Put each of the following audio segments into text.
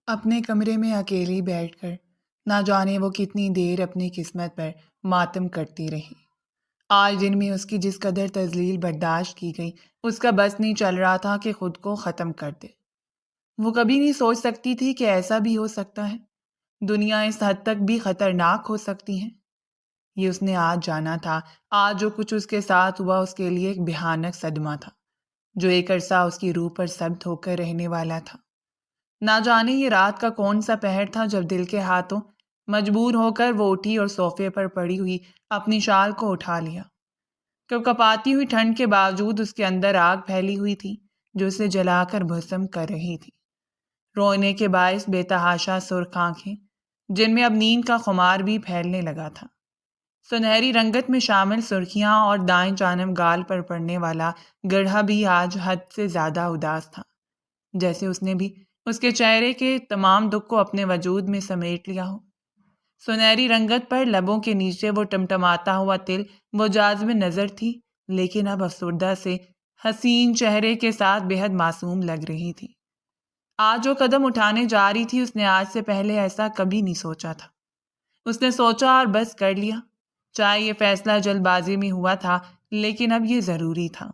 اپنے کمرے میں اکیلی بیٹھ کر نہ جانے وہ کتنی دیر اپنی قسمت پر ماتم کرتی رہی۔ آج دن میں اس کی جس قدر تذلیل برداشت کی گئی، اس کا بس نہیں چل رہا تھا کہ خود کو ختم کر دے۔ وہ کبھی نہیں سوچ سکتی تھی کہ ایسا بھی ہو سکتا ہے، دنیا اس حد تک بھی خطرناک ہو سکتی ہے۔ یہ اس نے آج جانا تھا۔ آج جو کچھ اس کے ساتھ ہوا اس کے لیے ایک بھیانک صدمہ تھا، جو ایک عرصہ اس کی روح پر ثبت ہو کر رہنے والا تھا۔ نہ جانے یہ رات کا کون سا پہر تھا جب دل کے ہاتھوں مجبور ہو کر وہ اٹھی اور صوفے پر پڑی ہوئی اپنی شال کو اٹھا لیا۔ کپکپاتی ہوئی ٹھنڈ کے باوجود اس کے اندر آگ پھیلی ہوئی تھی جو اسے جلا کر بھسم کر رہی تھی۔ رونے کے باعث بے تحاشا سرخ آنکھیں جن میں اب نیند کا خمار بھی پھیلنے لگا تھا، سنہری رنگت میں شامل سرخیاں اور دائیں جانب گال پر پڑنے والا گڑھا بھی آج حد سے زیادہ اداس تھا، جیسے اس نے بھی اس کے چہرے کے تمام دکھ کو اپنے وجود میں سمیٹ لیا ہو۔ سنہری رنگت پر لبوں کے نیچے وہ ٹمٹماتا ہوا تل وہ جاذب نظر تھی، لیکن اب افسردہ سے حسین چہرے کے ساتھ بے حد معصوم لگ رہی تھی۔ آج جو قدم اٹھانے جا رہی تھی اس نے آج سے پہلے ایسا کبھی نہیں سوچا تھا۔ اس نے سوچا اور بس کر لیا، چاہے یہ فیصلہ جلد بازی میں ہوا تھا لیکن اب یہ ضروری تھا۔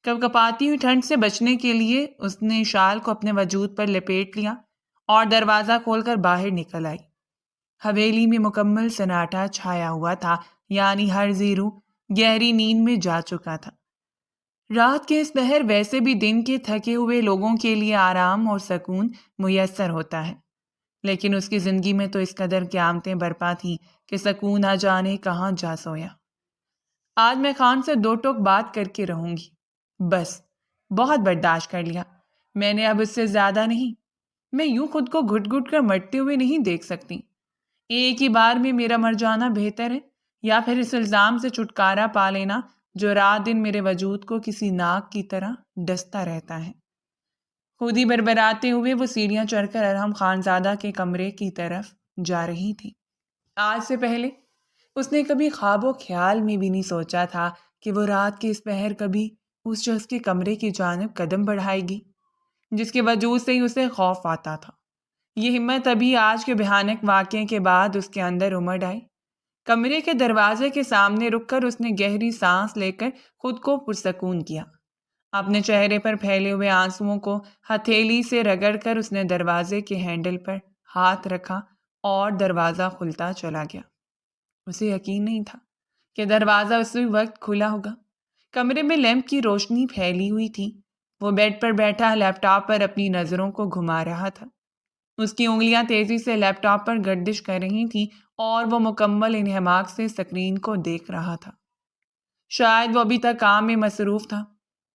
کپکپاتی ہوئی ٹھنڈ سے بچنے کے لیے اس نے شال کو اپنے وجود پر لپیٹ لیا اور دروازہ کھول کر باہر نکل آئی۔ حویلی میں مکمل سناٹا چھایا ہوا تھا، یعنی ہر زیرو گہری نیند میں جا چکا تھا۔ رات کے اس پہر ویسے بھی دن کے تھکے ہوئے لوگوں کے لیے آرام اور سکون میسر ہوتا ہے، لیکن اس کی زندگی میں تو اس قدر قیامتیں برپا تھیں کہ سکون نہ جانے کہاں جا سویا۔ آج میں خان سے دو ٹوک بات کر کے رہوں گی، بس بہت برداشت کر لیا میں نے، اب اس سے زیادہ نہیں۔ میں یوں خود کو گھٹ گھٹ کر مرتے ہوئے نہیں دیکھ سکتی۔ ایک ہی بار میں میرا مر جانا بہتر ہے، یا پھر اس الزام سے چھٹکارا پا لینا جو رات دن میرے وجود کو کسی ناگ کی طرح ڈستا رہتا ہے۔ خود ہی بربراتے ہوئے وہ سیڑھیاں چڑھ کر ارحم خانزادہ کے کمرے کی طرف جا رہی تھی۔ آج سے پہلے اس نے کبھی خواب و خیال میں بھی نہیں سوچا تھا کہ وہ رات کے اس پہر کبھی اس شخص کے کمرے کی جانب قدم بڑھائے گی جس کے وجود سے ہی اسے خوف آتا تھا۔ یہ ہمت ابھی آج کے بھیانک واقعے کے بعد اس کے اندر امڑ آئی۔ کمرے کے دروازے کے سامنے رک کر اس نے گہری سانس لے کر خود کو پرسکون کیا۔ اپنے چہرے پر پھیلے ہوئے آنسوؤں کو ہتھیلی سے رگڑ کر اس نے دروازے کے ہینڈل پر ہاتھ رکھا اور دروازہ کھلتا چلا گیا۔ اسے یقین نہیں تھا کہ دروازہ اسی وقت کھلا ہوگا۔ کمرے میں لیمپ کی روشنی پھیلی ہوئی تھی۔ وہ بیڈ پر بیٹھا لیپ ٹاپ پر اپنی نظروں کو گھما رہا تھا۔ اس کی انگلیاں تیزی سے لیپ ٹاپ پر گردش کر رہی تھیں اور وہ مکمل انہماک سے اسکرین کو دیکھ رہا تھا۔ شاید وہ ابھی تک کام میں مصروف تھا۔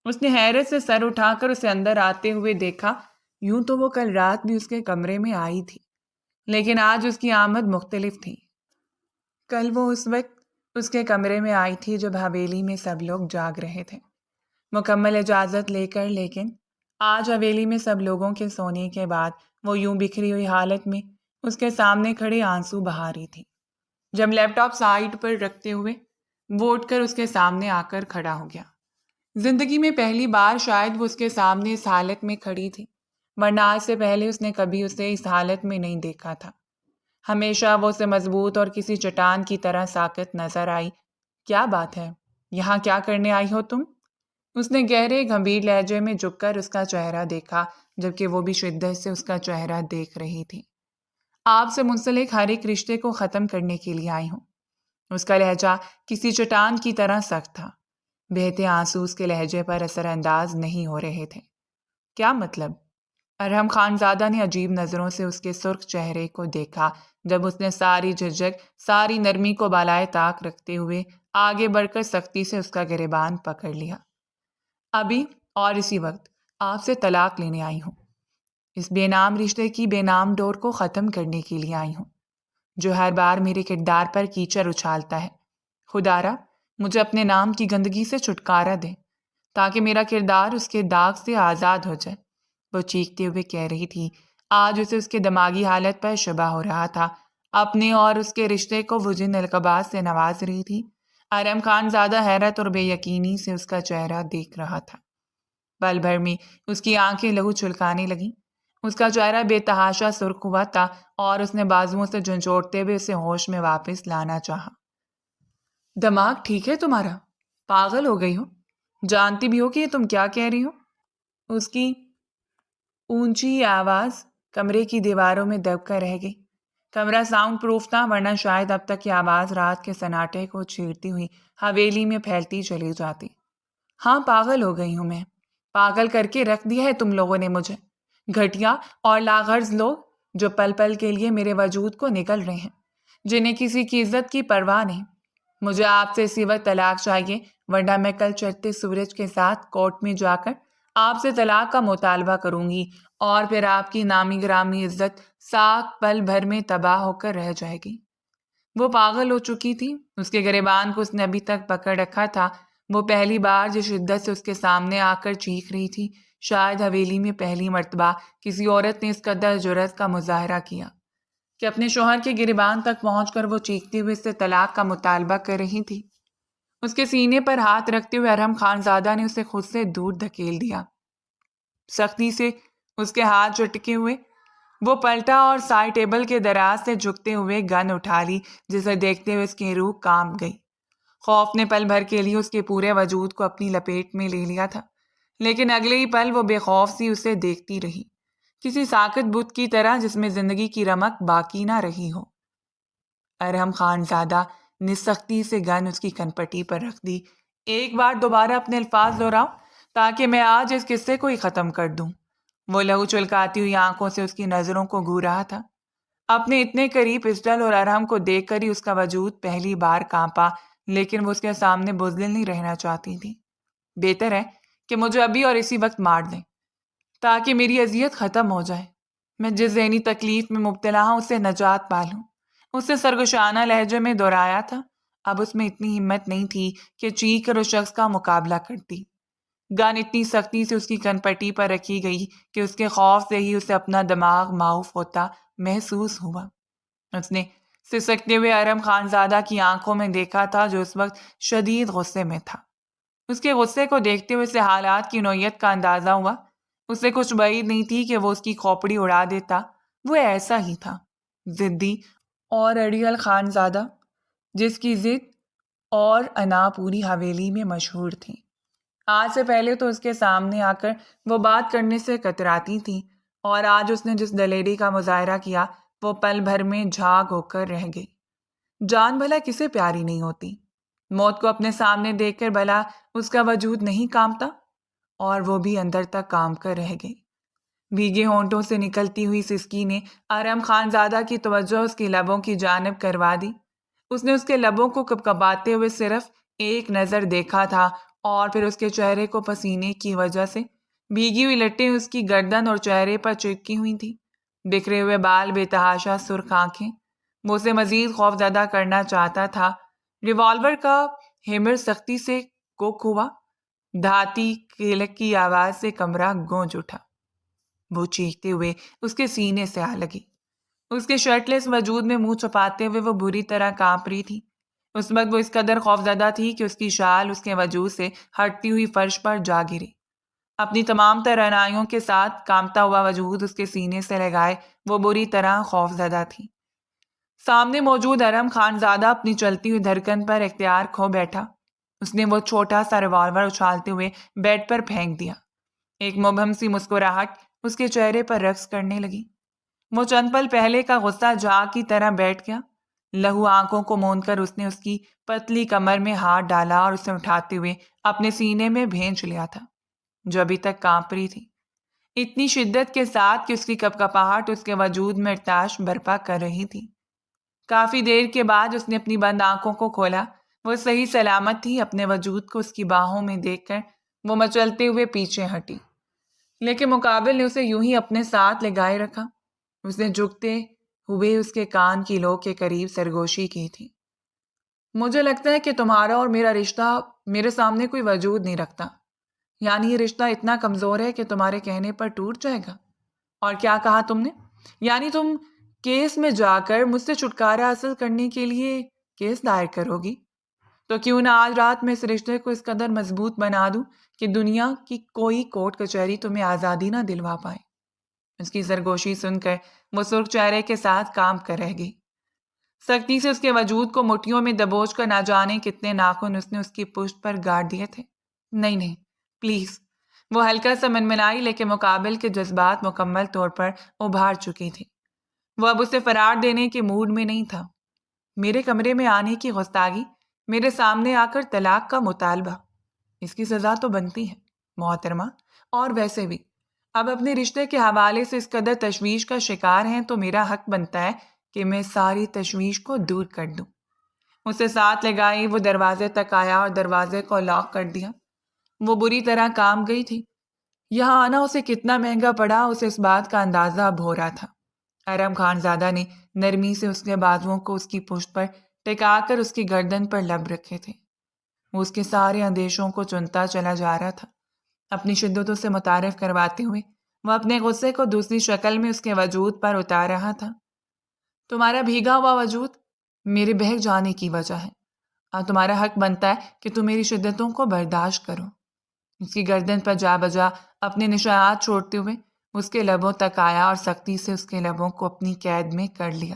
اس نے حیرت سے سر اٹھا کر اسے اندر آتے ہوئے دیکھا۔ یوں تو وہ کل رات بھی اس کے کمرے میں آئی تھی، لیکن آج اس کی آمد مختلف تھی۔ کل وہ اس وقت اس کے کمرے میں آئی تھی جب حویلی میں سب لوگ جاگ رہے تھے، مکمل اجازت لے کر، لیکن آج حویلی میں سب لوگوں کے سونے کے بعد وہ یوں بکھری ہوئی حالت میں اس کے سامنے کھڑے آنسو بہا رہی تھی۔ جب لیپ ٹاپ سائیڈ پر رکھتے ہوئے وہ اٹھ کر اس کے سامنے آ کر کھڑا ہو گیا۔ زندگی میں پہلی بار شاید وہ اس کے سامنے اس حالت میں کھڑی تھی، ورنہ آج سے پہلے اس نے کبھی اسے اس حالت میں نہیں دیکھا تھا۔ ہمیشہ وہ اسے مضبوط اور کسی چٹان کی طرح ساکت نظر آئی۔ کیا بات ہے، یہاں کیا کرنے آئی ہو تم؟ اس نے گہرے گمبھیر لہجے میں جھک کر اس کا چہرہ دیکھا، جبکہ وہ بھی شدت سے اس کا چہرہ دیکھ رہی تھی۔ آپ سے منسلک ہر ایک رشتے کو ختم کرنے کے لیے آئی ہوں۔ اس کا لہجہ کسی چٹان کی طرح سخت تھا۔ بہتے آنسو اس کے لہجے پر اثر انداز نہیں ہو رہے تھے۔ کیا مطلب؟ ارحم خانزادہ نے عجیب نظروں سے اس کے سرخ چہرے کو دیکھا جب اس نے ساری جھجک، ساری نرمی کو بالائے طاق رکھتے ہوئے آگے بڑھ کر سختی سے اس کا گریبان پکڑ لیا۔ ابھی اور اسی وقت آپ سے طلاق لینے آئی ہوں۔ اس بے نام رشتے کی بے نام ڈور کو ختم کرنے کے لیے آئی ہوں جو ہر بار میرے کردار پر کیچڑ اچھالتا ہے۔ خدارا مجھے اپنے نام کی گندگی سے چھٹکارا دے تاکہ میرا کردار اس کے داغ سے آزاد ہو جائے، وہ چیختے ہوئے کہہ رہی تھی۔ آج اسے اس کے دماغی حالت پر شبہ ہو رہا تھا۔ اپنے اور اس کے رشتے کو وہ جن القابات سے نواز رہی تھی۔ ارحم خان زیادہ حیرت اور بے یقینی سے اس کا چہرہ دیکھ رہا تھا۔ پل بھر میں اس کی آنکھیں لہو چھلکانے لگیں۔ اس کا چہرہ بے تحاشا سرخ ہوا تھا اور اس نے بازوؤں سے جھنجھوڑتے ہوئے اسے ہوش میں واپس لانا چاہا۔ دماغ ٹھیک ہے تمہارا؟ پاگل ہو گئی ہو؟ جانتی بھی ہو کہ یہ تم کیا کہہ رہی ہو؟ اس کی اونچی آواز کمرے کی دیواروں میں دب کر رہ گئی۔ کمرہ ساؤنڈ پروف تھا، ورنہ شاید اب تک یہ آواز رات کے سناٹے کو چیرتی ہوئی حویلی میں پھیلتی چلی جاتی۔ ہاں، پاگل ہو گئی ہوں میں۔ پاگل کر کے رکھ دیا ہے تم لوگوں نے مجھے، گھٹیا اور لاغرض لوگ جو پل پل کے لیے میرے وجود کو نگل رہے ہیں، جنہیں کسی کی عزت کی پرواہ نہیں۔ مجھے آپ سے اسی وقت طلاق چاہیے، ورنہ میں کل چڑھتے سورج کے ساتھ کورٹ میں جا کر آپ سے طلاق کا مطالبہ کروں گی، اور پھر آپ کی نامی گرامی عزت ساکھ پل بھر میں تباہ ہو کر رہ جائے گی۔ وہ پاگل ہو چکی تھی۔ اس کے گریبان کو اس نے ابھی تک پکڑ رکھا تھا۔ وہ پہلی بار جس شدت سے اس کے سامنے آ کر چیخ رہی تھی، شاید حویلی میں پہلی مرتبہ کسی عورت نے اس قدر جرأت کا مظاہرہ کیا کہ اپنے شوہر کے گریبان تک پہنچ کر وہ چیختے ہوئے اس سے طلاق کا مطالبہ کر رہی تھی۔ اس کے سینے پر ہاتھ رکھتے ہوئے ارحم خان زادہ نے اسے خود سے دور دھکیل دیا۔ سختی سے اس کے ہاتھ جھٹکے ہوئے وہ پلٹا اور سائڈ ٹیبل کے دراز سے جھکتے ہوئے گن اٹھا لی، جسے دیکھتے ہوئے اس کی روح کانپ گئی۔ خوف نے پل بھر کے لیے اس کے پورے وجود کو اپنی لپیٹ میں لے لیا تھا، لیکن اگلے ہی پل وہ بے خوف سی اسے دیکھتی رہی، کسی ساکت بت کی طرح جس میں زندگی کی رمق باقی نہ رہی ہو۔ ارحم خان زادہ نے سختی سے گن اس کی کنپٹی پر رکھ دی۔ ایک بار دوبارہ اپنے الفاظ دہراؤ تاکہ میں آج اس قصے کو ہی ختم کر دوں۔ وہ لہو چلکاتی ہوئی آنکھوں سے اس کی نظروں کو گھور رہا تھا۔ اپنے اتنے قریب پسٹل اور ارحم کو دیکھ کر ہی اس کا وجود پہلی بار کانپا، لیکن وہ اس کے سامنے بزدل نہیں رہنا چاہتی تھی۔ بہتر ہے کہ مجھے ابھی اور اسی وقت مار دیں تاکہ میری اذیت ختم ہو جائے۔ میں جس ذہنی تکلیف میں مبتلا ہوں اس سے نجات پالوں۔ اس نے سرگوشانہ لہجے میں دہرایا تھا۔ اب اس میں اتنی ہمت نہیں تھی کہ چیخ کر اس شخص کا مقابلہ کرتی۔ گن اتنی سختی سے اس کی کنپٹی پر رکھی گئی کہ اس کے خوف سے ہی اسے اپنا دماغ معاف ہوتا محسوس ہوا۔ اس نے سسکتے ہوئے ارحم خان زادہ کی آنکھوں میں دیکھا تھا، جو اس وقت شدید غصے میں تھا۔ اس کے غصے کو دیکھتے ہوئے اسے حالات کی نوعیت کا اندازہ ہوا۔ اسے کچھ بعید نہیں تھی کہ وہ اس کی کھوپڑی اڑا دیتا۔ وہ ایسا ہی تھا، ضدی اور اڑیل خان زادہ، جس کی ضد اور انا پوری حویلی میں مشہور تھی۔ آج سے پہلے تو اس کے سامنے آ کر وہ بات کرنے سے کتراتی تھی، اور آج اس نے جس دلیری کا مظاہرہ کیا وہ پل بھر میں جھاگ ہو کر رہ گئی۔ جان بھلا کسے پیاری نہیں ہوتی؟ موت کو اپنے سامنے دیکھ کر بھلا اس کا وجود نہیں کانپتا؟ اور وہ بھی اندر تک کانپ کر رہ گئی۔ بھیگے ہونٹوں سے نکلتی ہوئی سسکی نے ارحم خان زادہ کی توجہ اس کے لبوں کی جانب کروا دی۔ اس نے اس کے لبوں کو کپکپاتے ہوئے صرف ایک نظر دیکھا تھا، اور پھر اس کے چہرے کو پسینے کی وجہ سے بھیگی ہوئی لٹیں اس کی گردن اور چہرے پر چپکی ہوئی تھی۔ بکھرے ہوئے بال، بے تحاشا سرخ آنکھیں، وہ اسے مزید خوف زدہ کرنا چاہتا تھا۔ ریوالور کا ہیمر سختی سے کوک ہوا، دھاتی کلک کی آواز سے کمرہ گونج اٹھا۔ وہ چیختے ہوئے اس کے سینے سے آ لگی۔ اس کے شرٹ لیس وجود میں منہ چھپاتے ہوئے وہ بری طرح کانپ رہی تھی۔ اس وقت وہ اس قدر خوفزدہ تھی کہ اس کی شال اس کے وجود سے ہٹتی ہوئی فرش پر جا گری۔ اپنی تمام تر عنایوں کے ساتھ کانپتا ہوا وجود اس کے سینے سے لگائے وہ بری طرح خوفزدہ تھی۔ سامنے موجود ارحم خان زادہ اپنی چلتی ہوئی دھڑکن پر اختیار کھو بیٹھا۔ اس نے وہ چھوٹا سا ریوالور اچھالتے ہوئے بیڈ پر پھینک دیا۔ ایک مبہم سی مسکراہٹ اس کے چہرے پر رقص کرنے لگی۔ وہ چند پل پہلے کا غصہ جھاگ کی طرح بیٹھ گیا۔ لہو آنکھوں کو موند کر اس نے اس کی پتلی کمر میں ہاتھ ڈالا اور اسے اٹھاتے ہوئے اپنے سینے میں بھینچ لیا تھا، جو ابھی تک کانپ رہی تھی، اتنی شدت کے ساتھ کہ اس کی کپکپاہٹ اس کے وجود میں ارتعاش برپا کر رہی تھی۔ کافی دیر کے بعد اس نے اپنی بند آنکھوں کو کھولا۔ وہ صحیح سلامت تھی۔ اپنے وجود کو اس کی باہوں میں دیکھ کر وہ مچلتے ہوئے پیچھے ہٹی، لیکن مقابل نے اسے یوں ہی اپنے ساتھ لگائے رکھا۔ اس نے جھکتے ہوئے اس کے کان کی لو کے قریب سرگوشی کی تھی۔ مجھے لگتا ہے کہ تمہارا اور میرا رشتہ میرے سامنے کوئی وجود نہیں رکھتا، یعنی یہ رشتہ اتنا کمزور ہے کہ تمہارے کہنے پر ٹوٹ جائے گا۔ اور کیا کہا تم نے؟ یعنی تم کیس میں جا کر مجھ سے چھٹکارا حاصل کرنے کے لیے کیس دائر کرو گی؟ تو کیوں نہ آج رات میں اس رشتے کو اس قدر مضبوط بنا دوں کہ دنیا کی کوئی کورٹ کچہری تمہیں آزادی نہ دلوا پائے۔ اس کی سرگوشی سن کر وہ سرخ چہرے کے ساتھ کام کر رہ گئی۔ سختی سے اس کے وجود کو مٹھیوں میں دبوچ کر نہ جانے کتنے ناخن اس نے اس کی پشت پر گاڑ دیے تھے۔ نہیں نہیں، پلیز۔ وہ ہلکا سا منمنائی، لیکن مقابل کے جذبات مکمل طور پر ابھار چکی تھی۔ وہ اب اسے فرار دینے کے موڈ میں نہیں تھا۔ میرے کمرے میں آنے کی گستاخی، میرے سامنے آ کر طلاق کا مطالبہ، اس کی سزا تو بنتی ہے محترمہ۔ اور ویسے بھی اب اپنے رشتے کے حوالے سے اس قدر تشویش کا شکار ہیں تو میرا حق بنتا ہے کہ میں ساری تشویش کو دور کر دوں۔ اسے ساتھ لگائی وہ دروازے تک آیا اور دروازے کو لاک کر دیا۔ وہ بری طرح کام گئی تھی۔ یہاں آنا اسے کتنا مہنگا پڑا، اسے اس بات کا اندازہ اب ہو رہا تھا۔ ارم خان زادہ نے نرمی سے اس کے بازوؤں کو اس کی پشت پر ٹکا کر اس کی گردن پر لب رکھے تھے۔ وہ اس کے سارے اندیشوں کو چنتا چلا جا رہا تھا۔ اپنی شدتوں سے متعارف کرواتے ہوئے وہ اپنے غصے کو دوسری شکل میں اس کے وجود پر اتار رہا تھا۔ تمہارا بھیگا ہوا وجود میرے بہک جانے کی وجہ ہے، اور تمہارا حق بنتا ہے کہ تم میری شدتوں کو برداشت کرو۔ اس کی گردن پر جا بجا اپنے نشانات چھوڑتے ہوئے اس کے لبوں تک آیا اور سختی سے اس کے لبوں کو اپنی قید میں کر لیا۔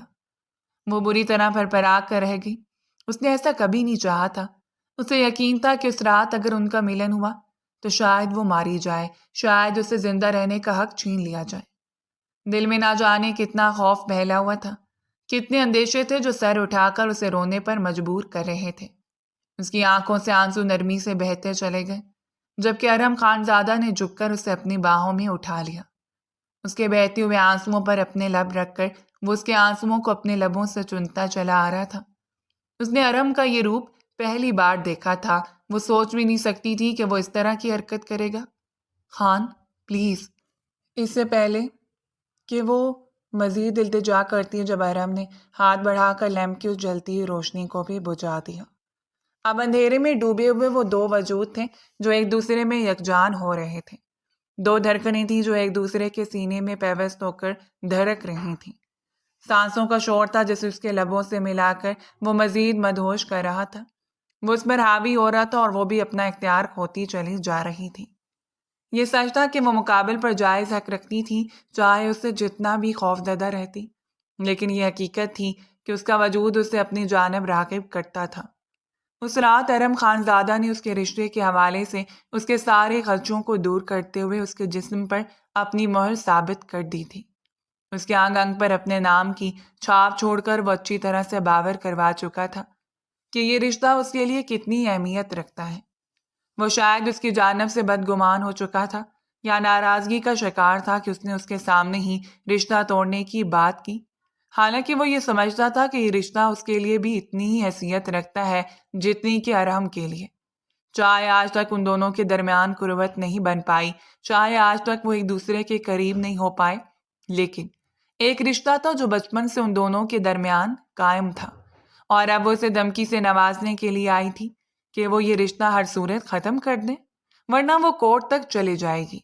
وہ بری طرح پھرپھرا کر رہ گئی۔ اس نے ایسا کبھی نہیں چاہا تھا۔ اسے یقین تھا کہ اس رات اگر ان کا ملن ہوا تو شاید وہ ماری جائے، شاید اسے زندہ رہنے کا حق چھین لیا جائے۔ دل میں نہ جانے کتنا خوف پھیلا ہوا تھا، کتنے اندیشے تھے جو سر اٹھا کر اسے رونے پر مجبور کر رہے تھے۔ اس کی آنکھوں سے آنسو نرمی سے بہتے چلے گئے، جبکہ ارم خان زادہ نے جھک کر اسے اپنی باہوں میں اٹھا لیا۔ اس کے بہتے ہوئے آنسوؤں پر اپنے لب رکھ کر وہ اس کے آنسوؤں کو اپنے لبوں سے چنتا چلا آ رہا تھا۔ اس نے ارم کا یہ روپ پہلی بار دیکھا تھا۔ وہ سوچ بھی نہیں سکتی تھی کہ وہ اس طرح کی حرکت کرے گا۔ خان پلیز۔ اس سے پہلے کہ وہ مزید التجا کرتی جب ارم نے ہاتھ بڑھا کر لیمپ کی اس جلتی ہوئی روشنی کو بھی بجھا دیا۔ اب اندھیرے میں ڈوبے ہوئے وہ دو وجود تھے جو ایک دوسرے میں یکجان ہو رہے تھے۔ دو دھڑکنیں تھیں جو ایک دوسرے کے سینے میں پیوست ہو کر دھڑک رہی تھیں۔ سانسوں کا شور تھا جسے اس کے لبوں سے ملا کر وہ مزید مدہوش کر رہا تھا۔ وہ اس پر حاوی ہو رہا تھا اور وہ بھی اپنا اختیار کھوتی چلی جا رہی تھی۔ یہ سچ تھا کہ وہ مقابل پر جائز حق رکھتی تھی، چاہے اس سے جتنا بھی خوفزدہ رہتی، لیکن یہ حقیقت تھی کہ اس کا وجود اسے اپنی جانب راغب کرتا تھا۔ اس رات ارم خان زادہ نے اس کے رشتے کے حوالے سے اس کے سارے خدشوں کو دور کرتے ہوئے اس کے جسم پر اپنی مہر ثابت کر دی تھی۔ اس کے انگ انگ پر اپنے نام کی چھاپ چھوڑ کر وہ اچھی طرح سے باور کروا چکا تھا کہ یہ رشتہ اس کے لیے کتنی اہمیت رکھتا ہے۔ وہ شاید اس کی جانب سے بدگمان ہو چکا تھا یا ناراضگی کا شکار تھا کہ اس نے اس کے سامنے ہی رشتہ توڑنے کی بات کی، حالانکہ وہ یہ سمجھتا تھا کہ یہ رشتہ اس کے لیے بھی اتنی ہی حیثیت رکھتا ہے جتنی کہ ارحم کے لیے۔ چاہے آج تک ان دونوں کے درمیان قربت نہیں بن پائی، چاہے آج تک وہ ایک دوسرے کے قریب نہیں ہو پائے، لیکن ایک رشتہ تھا جو بچپن سے ان دونوں کے درمیان قائم تھا، اور اب وہ اسے دھمکی سے نوازنے کے لیے آئی تھی کہ وہ یہ رشتہ ہر صورت ختم کر دے، ورنہ وہ کورٹ تک چلی جائے گی۔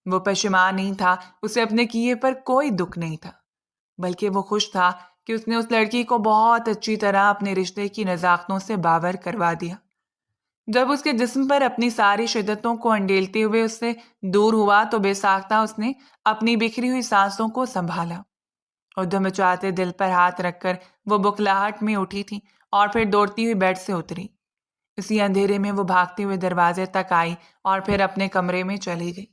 وہ پشیمان نہیں تھا، اسے اپنے کیے پر کوئی دکھ نہیں تھا، بلکہ وہ خوش تھا کہ اس نے اس لڑکی کو بہت اچھی طرح اپنے رشتے کی نزاکتوں سے باور کروا دیا۔ جب اس کے جسم پر اپنی ساری شدتوں کو انڈیلتے ہوئے اس سے دور ہوا تو بے ساختہ اس نے اپنی بکھری ہوئی سانسوں کو سنبھالا اور دھمچاتے دل پر ہاتھ رکھ کر وہ بکھلاہٹ میں اٹھی تھی اور پھر دوڑتی ہوئی بیڈ سے اتری۔ اسی اندھیرے میں وہ بھاگتے ہوئے دروازے تک آئی اور پھر اپنے کمرے میں چلی گئی۔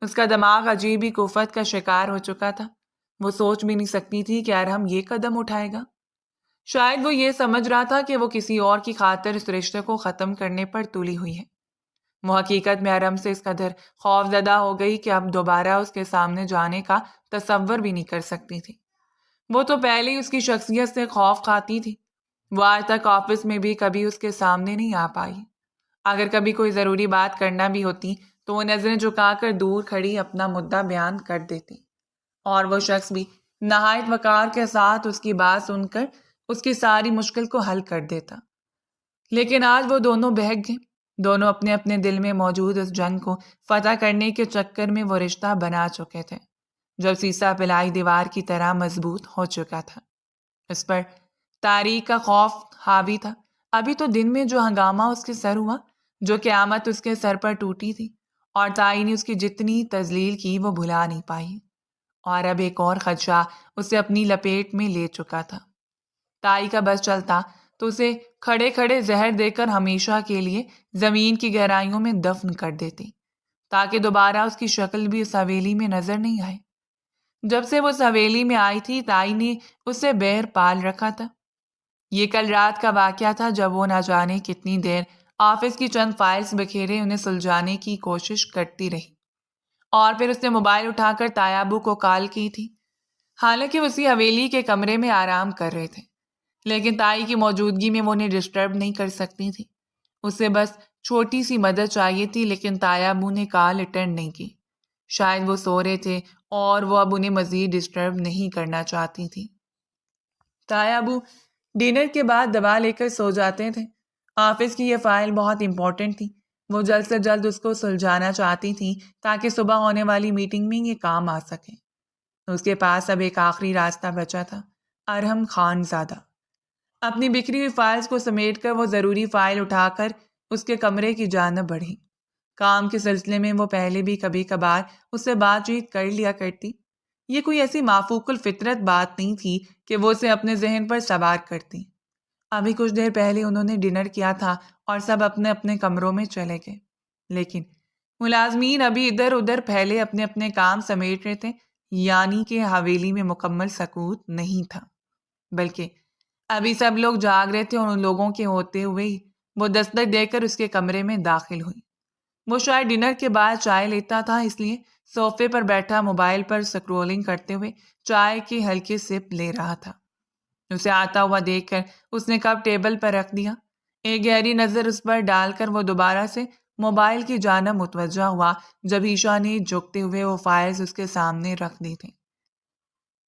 اس کا دماغ عجیب ہی کفت کا شکار ہو چکا تھا۔ وہ سوچ بھی نہیں سکتی تھی کہ ارحم یہ قدم اٹھائے گا۔ شاید وہ یہ سمجھ رہا تھا کہ وہ کسی اور کی خاطر اس رشتے کو ختم کرنے پر تلی ہوئی ہے۔ وہ حقیقت میں ارحم سے اس قدر خوف زدہ ہو گئی کہ اب دوبارہ اس کے سامنے جانے کا تصور بھی نہیں کر سکتی تھی۔ وہ تو پہلے ہی اس کی شخصیت سے خوف کھاتی تھی۔ وہ آج تک آفس میں بھی کبھی اس کے سامنے نہیں آ پائی۔ اگر کبھی کوئی ضروری بات کرنا بھی ہوتی تو وہ نظریں جھکا کر دور کھڑی اپنا مدعا بیان کر دیتی، اور وہ شخص بھی نہایت وقار کے ساتھ اس کی بات سن کر اس کی ساری مشکل کو حل کر دیتا۔ لیکن آج وہ دونوں بہک گئے۔ دونوں اپنے اپنے دل میں موجود اس جنگ کو فتح کرنے کے چکر میں وہ رشتہ بنا چکے تھے جو سیسا پلائی دیوار کی طرح مضبوط ہو چکا تھا۔ اس پر تاریخ کا خوف حاوی تھا۔ ابھی تو دن میں جو ہنگامہ اس کے سر ہوا، جو قیامت اس کے سر پر ٹوٹی تھی، اور تائی نے اس کی جتنی تذلیل کی وہ بھلا نہیں پائی، اور اب ایک اور خدشہ اسے اپنی لپیٹ میں لے چکا تھا۔ تائی کا بس چلتا تو اسے کھڑے کھڑے زہر دے کر ہمیشہ کے لیے زمین کی گہرائیوں میں دفن کر دیتی، تاکہ دوبارہ اس کی شکل بھی اس حویلی میں نظر نہیں آئے۔ جب سے وہ اس حویلی میں آئی تھی، تائی نے اسے بہر پال رکھا تھا۔ یہ کل رات کا واقعہ تھا جب وہ نہ جانے کتنی دیر آفس کی چند فائلز بکھیرے انہیں سلجھانے کی کوشش کرتی رہی، اور پھر اس نے موبائل اٹھا کر تایابو کو کال کی تھی۔ حالانکہ وہ اسی حویلی کے کمرے میں آرام کر رہے تھے، لیکن تائی کی موجودگی میں وہ انہیں ڈسٹرب نہیں کر سکتی تھی۔ اسے بس چھوٹی سی مدد چاہیے تھی، لیکن تایابو نے کال اٹینڈ نہیں کی۔ شاید وہ سو رہے تھے اور وہ اب انہیں مزید ڈسٹرب نہیں کرنا چاہتی تھی۔ تایابو ڈنر کے بعد دوا لے کر سو جاتے تھے۔ آفس کی یہ فائل بہت امپورٹنٹ تھی۔ وہ جلد سے جلد اس کو سلجھانا چاہتی تھیں تاکہ صبح ہونے والی میٹنگ میں یہ کام آ سکے۔ اس کے پاس اب ایک آخری راستہ بچا تھا، ارحم خان زادہ۔ اپنی بکھری ہوئی فائلز کو سمیٹ کر وہ ضروری فائل اٹھا کر اس کے کمرے کی جانب بڑھی۔ کام کے سلسلے میں وہ پہلے بھی کبھی کبھار اس سے بات چیت کر لیا کرتی۔ یہ کوئی ایسی مافوق الفطرت بات نہیں تھی کہ وہ اسے اپنے ذہن پر سوار کرتی۔ ابھی کچھ دیر پہلے انہوں نے ڈنر کیا تھا اور سب اپنے اپنے کمروں میں چلے گئے، لیکن ملازمین ابھی ادھر ادھر پھیلے اپنے اپنے کام سمیٹ رہے تھے، یعنی کہ حویلی میں مکمل سکوت نہیں تھا، بلکہ ابھی سب لوگ جاگ رہے تھے۔ اور ان لوگوں کے ہوتے ہوئے ہی وہ دستک دے کر اس کے کمرے میں داخل ہوئی۔ وہ شاید ڈنر کے بعد چائے لیتا تھا، اس لیے صوفے پر بیٹھا موبائل پر سکرولنگ کرتے ہوئے چائے کی ہلکی سپ لے رہا تھا۔ اسے آتا ہوا دیکھ کر اس نے کپ ٹیبل پر رکھ دیا۔ ایک گہری نظر اس پر ڈال کر وہ دوبارہ سے موبائل کی جانب متوجہ ہوا جب ایشا نے جھکتے ہوئے وہ فائلز اس کے سامنے رکھ دی تھی۔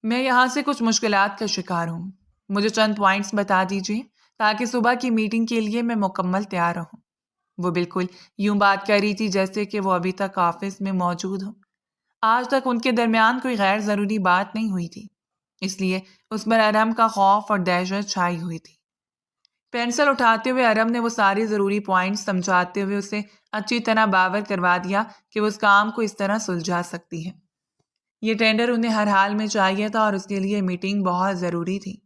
میں یہاں سے کچھ مشکلات کا شکار ہوں، مجھے چند پوائنٹس بتا دیجیے تاکہ صبح کی میٹنگ کے لیے میں مکمل تیار رہوں۔ وہ بالکل یوں بات کر رہی تھی جیسے کہ وہ ابھی تک آفس میں موجود ہو۔ آج تک ان کے درمیان کوئی غیر ضروری بات نہیں ہوئی تھی، اس لیے اس پر ارحم کا خوف اور دہشت چھائی ہوئی تھی۔ پینسل اٹھاتے ہوئے ارحم نے وہ ساری ضروری پوائنٹس سمجھاتے ہوئے اسے اچھی طرح باور کروا دیا کہ وہ اس کام کو اس طرح سلجھا سکتی ہے۔ یہ ٹینڈر انہیں ہر حال میں چاہیے تھا اور اس کے لیے میٹنگ بہت ضروری تھی۔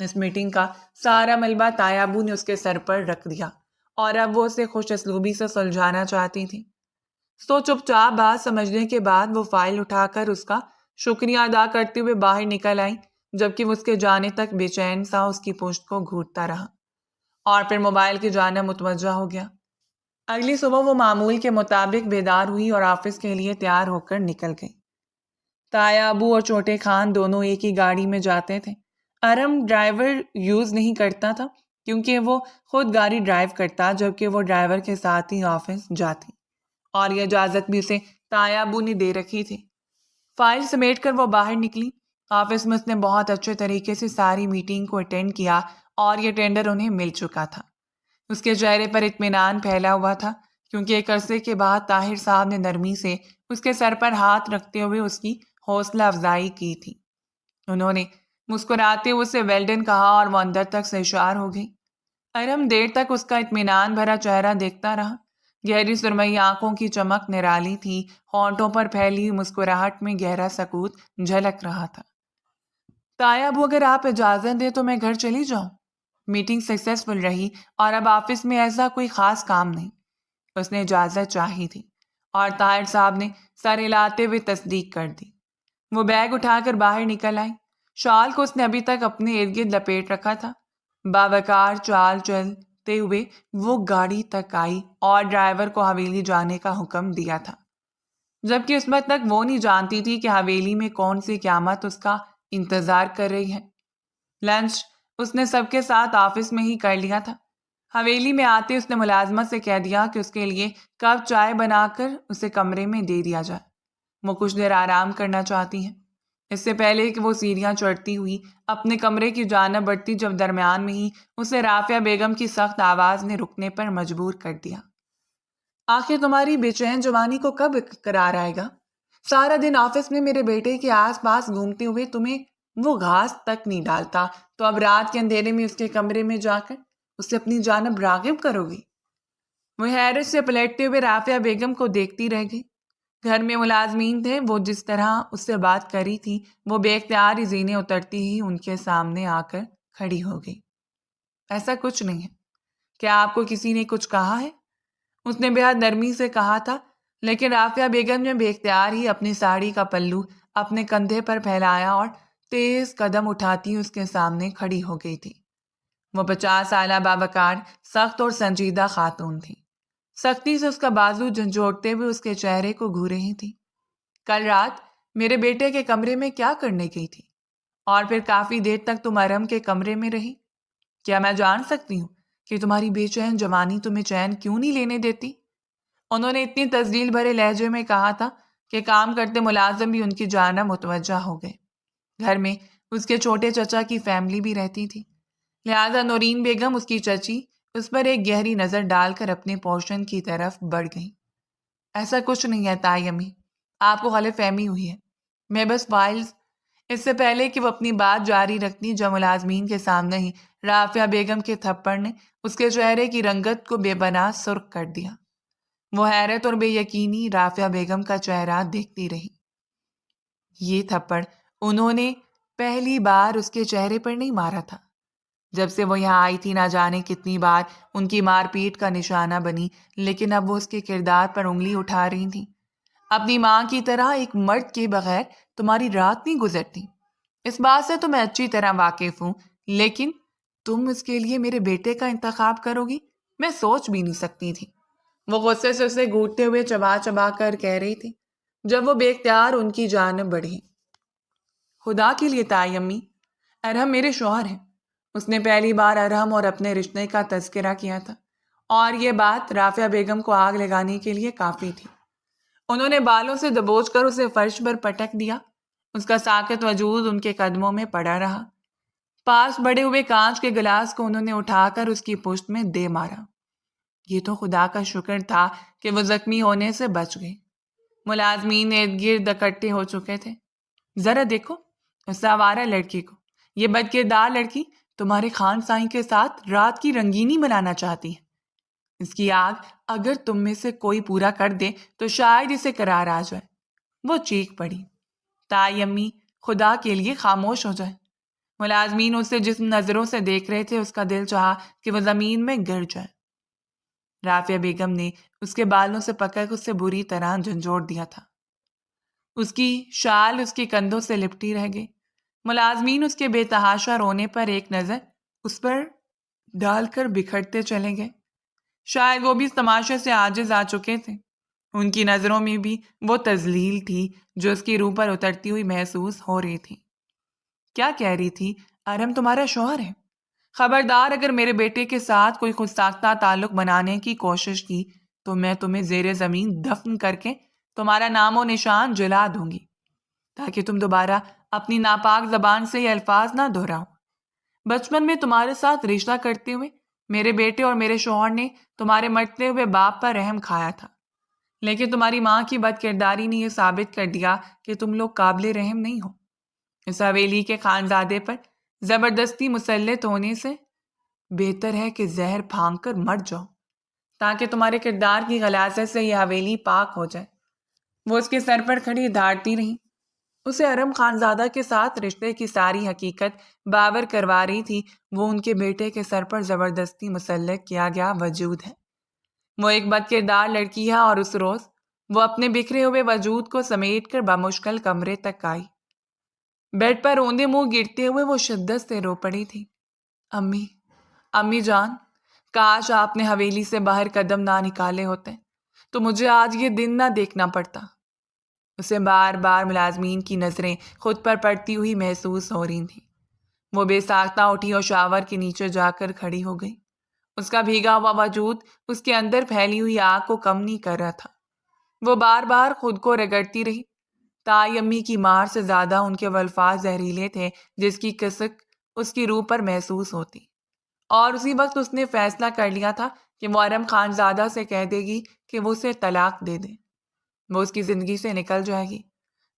اس میٹنگ کا سارا ملبہ تایابو نے اس کے سر پر رکھ دیا اور اب وہ اسے خوش اسلوبی سے سلجھانا چاہتی تھی۔ تو چپ چاپ بات سمجھنے کے بعد وہ فائل اٹھا کر اس کا شکریہ ادا کرتے ہوئے باہر نکل آئی، جبکہ وہ اس کے جانے تک بے چین سا اس کی پشت کو گھورتا رہا اور پھر موبائل کی جانب متوجہ ہو گیا۔ اگلی صبح وہ معمول کے مطابق بیدار ہوئی اور آفس کے لیے تیار ہو کر نکل گئی۔ تایابو اور چھوٹے خان دونوں ایک ہی گاڑی میں جاتے تھے۔ ارحم ڈرائیور یوز نہیں کرتا تھا کیونکہ وہ خود گاڑی ڈرائیو کرتا، جبکہ وہ ڈرائیور کے ساتھ ہی آفس جاتی، اور یہ اجازت بھی اسے تایابو نے دے رکھی تھی۔ فائل سمیٹ کر وہ باہر نکلی۔ آفس میں اس نے بہت اچھے طریقے سے ساری میٹنگ کو اٹینڈ کیا اور یہ ٹینڈر انہیں مل چکا تھا۔ اس کے چہرے پر اطمینان پھیلا ہوا تھا کیونکہ ایک عرصے کے بعد طاہر صاحب نے نرمی سے اس کے سر پر ہاتھ رکھتے ہوئے اس کی حوصلہ افزائی کی تھی۔ انہوں نے مسکراتے ہوئے اسے ویل ڈن کہا اور وہ اندر تک سے اشار ہو گئی۔ ارحم دیر تک اس کا اطمینان بھرا چہرہ دیکھتا رہا۔ گہری سرمئی آنکھوں کی چمک نرالی تھی، ہونٹوں پر پھیلی مسکراہٹ میں گہرا سکوت جھلک رہا تھا۔ تایابو، اگر آپ اجازت دیں تو میں گھر چلی جاؤں؟ میٹنگ سکسیسفل رہی اور اب آفس میں ایسا کوئی خاص کام نہیں۔ اس نے اجازت چاہی تھی اور طاہر صاحب نے سر ہلاتے ہوئے تصدیق کر دی۔ وہ بیگ اٹھا کر باہر نکل آئی۔ شال کو اس نے ابھی تک اپنے ارد گرد لپیٹ رکھا تھا۔ باوقار چال چلتے ہوئے وہ گاڑی تک آئی اور ڈرائیور کو حویلی جانے کا حکم دیا تھا، جبکہ اس وقت تک وہ نہیں جانتی تھی کہ حویلی میں کون سی قیامت اس کا انتظار کر رہی ہے۔ لنچ اس نے سب کے ساتھ آفس میں ہی کر لیا تھا۔ حویلی میں آتے اس نے ملازمت سے کہہ دیا کہ اس کے لیے کپ چائے بنا کر اسے کمرے میں دے دیا جائے۔ وہ کچھ دیر آرام کرنا چاہتی ہیں، اس سے پہلے کہ وہ سیڑھیاں چڑھتی ہوئی اپنے کمرے کی جانب بڑھتی، جب درمیان میں ہی اسے رافعہ بیگم کی سخت آواز نے رکنے پر مجبور کر دیا۔ آخر تمہاری بے چین جوانی کو کب قرار آئے گا؟ سارا دن آفس میں میرے بیٹے کے آس پاس گھومتے ہوئے تمہیں وہ گھاس تک نہیں ڈالتا، تو اب رات کے اندھیرے میں اس کے کمرے میں جا کر اسے اپنی جانب راغب کرو گی؟ وہ حیرت سے پلٹتے ہوئے رافعہ بیگم کو دیکھتی رہ گئی۔ گھر میں ملازمین تھے، وہ جس طرح اس سے بات کری تھی وہ بے اختیار ہی زینے اترتی ہی ان کے سامنے آ کر کھڑی ہو گئی۔ ایسا کچھ نہیں ہے، کیا آپ کو کسی نے کچھ کہا ہے؟ اس نے بے حد نرمی سے کہا تھا، لیکن رافعہ بیگم نے بے اختیار ہی اپنی ساڑی کا پلو اپنے کندھے پر پھیلایا اور تیز قدم اٹھاتی اس کے سامنے کھڑی ہو گئی تھی۔ وہ 50 سالہ باوقار، سخت اور سنجیدہ خاتون تھی۔ سختی سے اس کا بازو جھنجھوڑتے ہوئے اس کے چہرے کو گھو رہی تھی۔ کل رات میرے بیٹے کے کمرے میں کیا کرنے گئی تھی؟ اور پھر کافی دیر تک تم ارم کے کمرے میں رہی؟ کیا میں جان سکتی ہوں کہ تمہاری بے چین جوانی تمہیں چین کیوں نہیں لینے دیتی؟ انہوں نے اتنی تذلیل بھرے لہجے میں کہا تھا کہ کام کرتے ملازم بھی ان کی جانب متوجہ ہو گئے۔ گھر میں اس کے چھوٹے چچا کی فیملی بھی رہتی تھی، لہذا نورین بیگم اس کی چچی اس پر ایک گہری نظر ڈال کر اپنے پورشن کی طرف بڑھ گئی۔ ایسا کچھ نہیں ہے تائی امی، آپ کو غلط فہمی ہوئی ہے۔ میں بس فائلز… اس سے پہلے کہ وہ اپنی بات جاری رکھتی، جب ملازمین کے سامنے ہی رافعہ بیگم کے تھپڑ نے اس کے چہرے کی رنگت کو بے بنا سرخ کر دیا۔ وہ حیرت اور بے یقینی رافعہ بیگم کا چہرہ دیکھتی رہی۔ یہ تھپڑ انہوں نے پہلی بار اس کے چہرے پر نہیں مارا تھا۔ جب سے وہ یہاں آئی تھی نہ جانے کتنی بار ان کی مار پیٹ کا نشانہ بنی، لیکن اب وہ اس کے کردار پر انگلی اٹھا رہی تھی۔ اپنی ماں کی طرح ایک مرد کے بغیر تمہاری رات نہیں گزرتی، اس بات سے تو میں اچھی طرح واقف ہوں، لیکن تم اس کے لیے میرے بیٹے کا انتخاب کرو گی؟ میں سوچ بھی نہیں سکتی تھی۔ وہ غصے سے اسے گھونٹتے ہوئے چبا چبا کر کہہ رہی تھی، جب وہ بے اختیار ان کی جانب بڑھی۔ خدا کے لیے تائی امی، ارحم میرے شوہر ہیں۔ اس نے پہلی بار ارحم اور اپنے رشتے کا تذکرہ کیا تھا، اور یہ بات رافعہ بیگم کو آگ لگانے کے لیے کافی تھی۔ انہوں نے بالوں سے دبوچ کر اسے فرش پر پٹک دیا۔ اس کا ساکت وجود ان کے قدموں میں پڑا رہا۔ پاس بڑے ہوئے کانچ کے گلاس کو انہوں نے اٹھا کر اس کی پشت میں دے مارا۔ یہ تو خدا کا شکر تھا کہ وہ زخمی ہونے سے بچ گئی۔ ملازمین ارد گرد اکٹھے ہو چکے تھے۔ ذرا دیکھو اس آوارہ لڑکی کو، یہ بد کردار لڑکی تمہارے خان سائیں کے ساتھ رات کی رنگینی منانا چاہتی ہے۔ اس کی آگ اگر تم میں سے کوئی پورا کر دے تو شاید اسے قرار آ جائے۔ وہ چیخ پڑی۔ تائی امی، خدا کے لیے خاموش ہو جائے۔ ملازمین اسے جس نظروں سے دیکھ رہے تھے اس کا دل چاہا کہ وہ زمین میں گر جائے۔ رافعہ بیگم نے اس کے بالوں سے پکڑ اسے بری طرح جھنجھوڑ دیا تھا۔ اس کی شال اس کے کندھوں سے لپٹی رہ گئی۔ ملازمین اس کے بے تحاشا رونے پر ایک نظر اس پر ڈال کر بکھرتے چلے گئے۔ شاید وہ بھی اس تماشے سے عاجز آ چکے تھے۔ ان کی نظروں میں بھی وہ تذلیل تھی جو اس کی روح پر اترتی ہوئی محسوس ہو رہی تھی۔ کیا کہہ رہی تھی؟ ارحم تمہارا شوہر ہے۔ خبردار اگر میرے بیٹے کے ساتھ کوئی خود ساختہ تعلق بنانے کی کوشش کی تو میں تمہیں زیر زمین دفن کر کے تمہارا نام و نشان جلا دوں گی، تاکہ تم دوبارہ اپنی ناپاک زبان سے یہ الفاظ نہ دہراؤ۔ بچپن میں تمہارے ساتھ رشتہ کرتے ہوئے میرے بیٹے اور میرے شوہر نے تمہارے مرتے ہوئے باپ پر رحم کھایا تھا، لیکن تمہاری ماں کی بد کرداری نے یہ ثابت کر دیا کہ تم لوگ قابل رحم نہیں ہو۔ اس حویلی کے خانزادے پر زبردستی مسلط ہونے سے بہتر ہے کہ زہر پھانک کر مر جاؤ، تاکہ تمہارے کردار کی غلاظت سے یہ حویلی پاک ہو جائے۔ وہ اس کے سر پر کھڑی دھاڑتی رہی۔ اسے ارم خانزادہ کے ساتھ رشتے کی ساری حقیقت باور کروا رہی تھی، وہ ان کے بیٹے کے سر پر زبردستی مسلط کیا گیا وجود ہے۔ وہ ایک بد کردار لڑکی ہے، اور اس روز وہ اپنے بکھرے ہوئے وجود کو سمیٹ کر بمشکل کمرے تک آئی۔ بیڈ پر روندے منہ گرتے ہوئے وہ شدت سے رو پڑی تھی۔ امی، امی جان، کاش آپ نے حویلی سے باہر قدم نہ نکالے ہوتے تو مجھے آج یہ دن نہ دیکھنا پڑتا۔ اسے بار بار ملازمین کی نظریں خود پر پڑتی ہوئی محسوس ہو رہی تھیں۔ وہ بے ساختہ اٹھی اور شاور کے نیچے جا کر کھڑی ہو گئی۔ اس کا بھیگا ہوا وجود اس کے اندر پھیلی ہوئی آگ کو کم نہیں کر رہا تھا۔ وہ بار بار خود کو رگڑتی رہی۔ تائی امی کی مار سے زیادہ ان کے وہ الفاظ زہریلے تھے جس کی کسک اس کی روح پر محسوس ہوتی، اور اسی وقت اس نے فیصلہ کر لیا تھا کہ وہ ارم خانزادہ سے کہہ دے گی کہ وہ اسے طلاق دے دے۔ وہ اس کی زندگی سے نکل جائے گی۔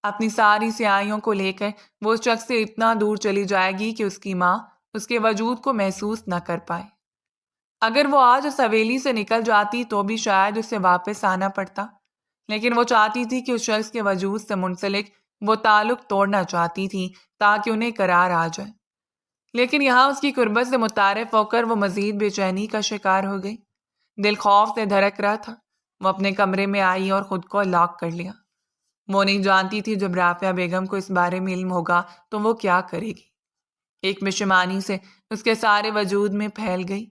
اپنی ساری سیاہیوں کو لے کر وہ اس شخص سے اتنا دور چلی جائے گی کہ اس کی ماں اس کے وجود کو محسوس نہ کر پائے۔ اگر وہ آج اس حویلی سے نکل جاتی تو بھی شاید اسے واپس آنا پڑتا، لیکن وہ چاہتی تھی کہ اس شخص کے وجود سے منسلک وہ تعلق توڑنا چاہتی تھی تاکہ انہیں قرار آ جائے۔ لیکن یہاں اس کی قربت سے متعارف ہو کر وہ مزید بے چینی کا شکار ہو گئی۔ دل خوف سے دھڑک رہا تھا۔ وہ اپنے کمرے میں آئی اور خود کو لاک کر لیا۔ وہ نہیں جانتی تھی جب رافعہ بیگم کو اس بارے میں علم ہوگا تو وہ کیا کرے گی۔ ایک مشمانی سے اس کے سارے وجود میں پھیل گئی۔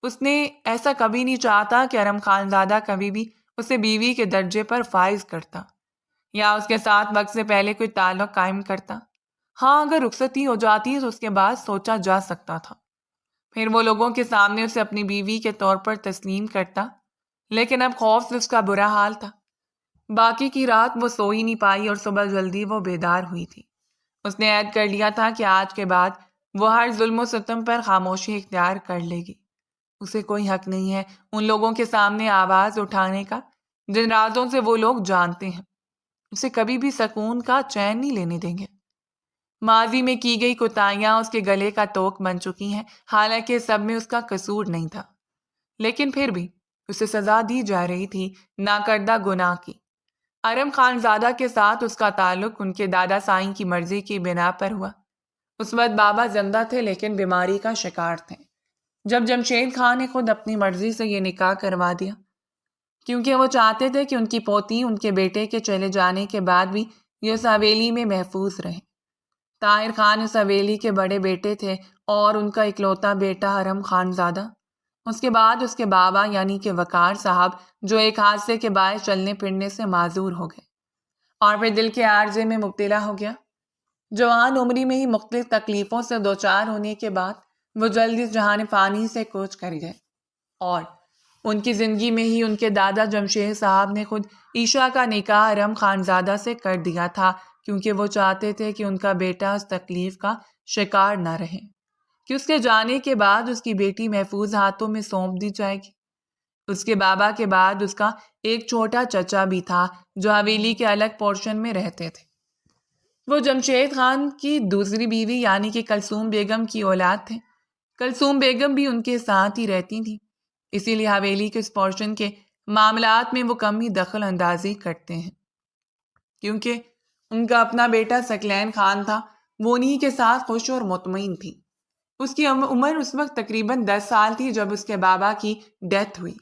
اس نے ایسا کبھی نہیں چاہتا کہ ارم خانزادہ کبھی بھی اسے بیوی کے درجے پر فائز کرتا یا اس کے ساتھ وقت سے پہلے کوئی تعلق قائم کرتا۔ ہاں، اگر رخصتی ہو جاتی تو اس کے بعد سوچا جا سکتا تھا، پھر وہ لوگوں کے سامنے اسے اپنی بیوی کے طور پر تسلیم کرتا۔ لیکن اب خوف سے اس کا برا حال تھا۔ باقی کی رات وہ سو ہی نہیں پائی اور صبح جلدی وہ بیدار ہوئی تھی۔ اس نے عہد کر لیا تھا کہ آج کے بعد وہ ہر ظلم و ستم پر خاموشی اختیار کر لے گی۔ اسے کوئی حق نہیں ہے ان لوگوں کے سامنے آواز اٹھانے کا جن رازوں سے وہ لوگ جانتے ہیں۔ اسے کبھی بھی سکون کا چین نہیں لینے دیں گے۔ ماضی میں کی گئی کوتاہیاں اس کے گلے کا توق بن چکی ہیں، حالانکہ سب میں اس کا قصور نہیں تھا، لیکن پھر بھی اسے سزا دی جا رہی تھی ناکردہ گناہ کی۔ ارم خانزادہ کے ساتھ اس کا تعلق ان کے دادا سائیں کی مرضی کی بنا پر ہوا۔ اس وقت بابا زندہ تھے لیکن بیماری کا شکار تھے جب جمشید خان نے خود اپنی مرضی سے یہ نکاح کروا دیا، کیونکہ وہ چاہتے تھے کہ ان کی پوتی ان کے بیٹے کے چلے جانے کے بعد بھی یہ اس حویلی میں محفوظ رہے۔ طاہر خان اس حویلی کے بڑے بیٹے تھے اور ان کا اکلوتا بیٹا ارم خانزادہ۔ اس کے بعد اس کے بابا یعنی کہ وقار صاحب جو ایک حادثے کے باعث چلنے پھرنے سے معذور ہو گئے اور پھر دل کے عارضے میں مبتلا ہو گیا۔ جوان عمری میں ہی مختلف تکلیفوں سے دوچار ہونے کے بعد وہ جلد اس جہان فانی سے کوچ کر گئے اور ان کی زندگی میں ہی ان کے دادا جمشید صاحب نے خود عیشا کا نکاح ارم خانزادہ سے کر دیا تھا، کیونکہ وہ چاہتے تھے کہ ان کا بیٹا اس تکلیف کا شکار نہ رہے کہ اس کے جانے کے بعد اس کی بیٹی محفوظ ہاتھوں میں سونپ دی جائے گی۔ اس کے بابا کے بعد اس کا ایک چھوٹا چچا بھی تھا جو حویلی کے الگ پورشن میں رہتے تھے۔ وہ جمشید خان کی دوسری بیوی یعنی کہ کلثوم بیگم کی اولاد تھے۔ کلثوم بیگم بھی ان کے ساتھ ہی رہتی تھی، اسی لیے حویلی کے اس پورشن کے معاملات میں وہ کم ہی دخل اندازی کرتے ہیں، کیونکہ ان کا اپنا بیٹا ثقلین خان تھا۔ وہ انہی کے ساتھ خوش اور مطمئن تھی۔ اس کی عمر اس وقت تقریباً 10 سال تھی جب اس کے بابا کی ڈیتھ ہوئی۔